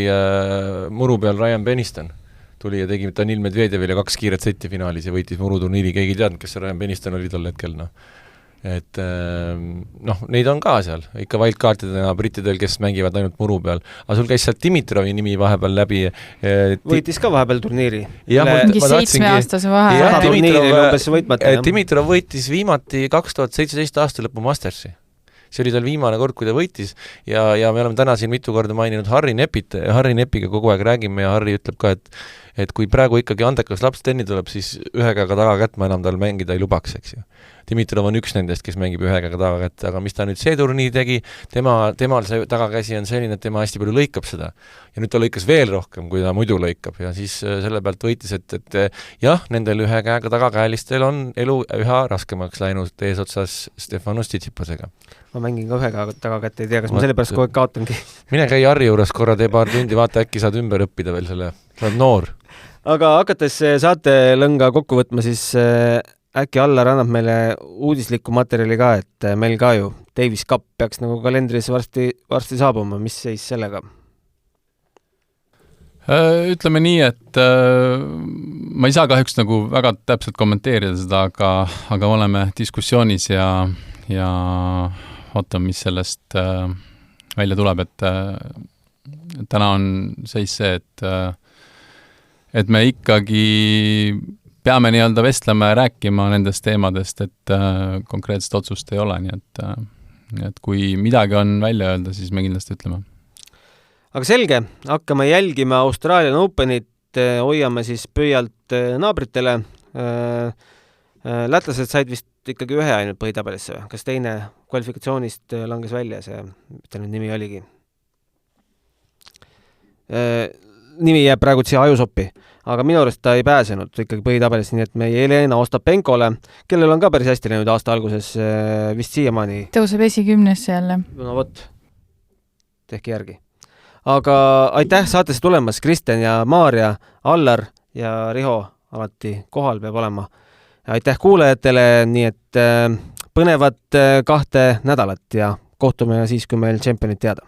muru peal Ryan Beniston. Tuli ja tegi Daniil Medvedjevile 2 kiiret setti finaalis ja võitis muruturniiri, keegi ei teadnud, kes see Ryan Beniston oli tol hetkel. Et neid on ka seal, ikka wildcardidena brittidel, kes mängivad ainult muru peal. Aga sul käis seal Dimitrovi nimi vahepeal läbi. Võitis ka vahepeal turniiri. Mingi 7-aastase vahe. Dimitrov võitis viimati 2017 aasta lõpu Mastersi. See oli tal viimane kord, kui ta võitis ja me oleme täna siin mitu korda maininud Harri Nepit ja Harri Nepiga kogu aeg räägime ja Harri ütleb ka, et kui praegu ikkagi andekas laps tenni tuleb, siis ühe käega tagakätt ma enam tal mängida ei lubaks, eks ju. Dimitrov on üks nendest, kes mängib ühe käega tagakätt, aga mis ta nüüd see turniir tegi, temal see tagakäsi on selline, et tema hästi palju lõikab seda. Ja nüüd ta lõikas veel rohkem, kui ta muidu lõikab ja siis selle pealt võitis, et jah, nendel ühe käega tagakäelistel on elu üha raskemaks läinud eesotsas Stefanos Tsitsipasega. Ma mängin ka ühe käega tagakätt, ei tea, kas ma selle pärast kogu aeg kaotangi. Mine käi Harri juures korra, tee paar tundi, vaata äkki saad ümber õppida veel selle, sa oled noor. Aga hakates saate lõnga kokku võtma, siis äkki Allar annab meile uudislikku materjali ka, et meil ka ju Davis Cup peaks nagu kalendris varsti saabuma, mis seis sellega? Ütleme nii, et ma ei saa kahjuks nagu väga täpselt kommenteerida seda, aga oleme diskussioonis ja ootame, mis sellest välja tuleb, et täna on seis see, et me ikkagi peame nii-öelda vestlema ja rääkima nendest teemadest, et konkreetset otsust ei ole, nii et kui midagi on välja öelda, siis me kindlasti ütleme. Aga selge, hakkame jälgima Australian Openit, hoiame siis pöialt naabritele. Lätlased said vist ikkagi ühe ainult põhitabelisse, kas teine kvalifikatsioonist langes välja, see, mida nüüd nimi oligi? Nimi jääb praegu siia ajusoppi, aga minu arust ta ei pääsenud ikkagi põhitabelisse, nii et meie Jelena Ostapenkole, kellel on ka päris hästi läinud aasta alguses vist siiamaani. Tõuseb esikümnesse jälle. No vot, tehke järgi. Aga aitäh saatesse tulemas, Kristjan ja Maarja, Allar ja Riho alati kohal peab olema. Aitäh kuulajatele, nii et põnevat 2 nädalat ja kohtume siis, kui meil championit teada.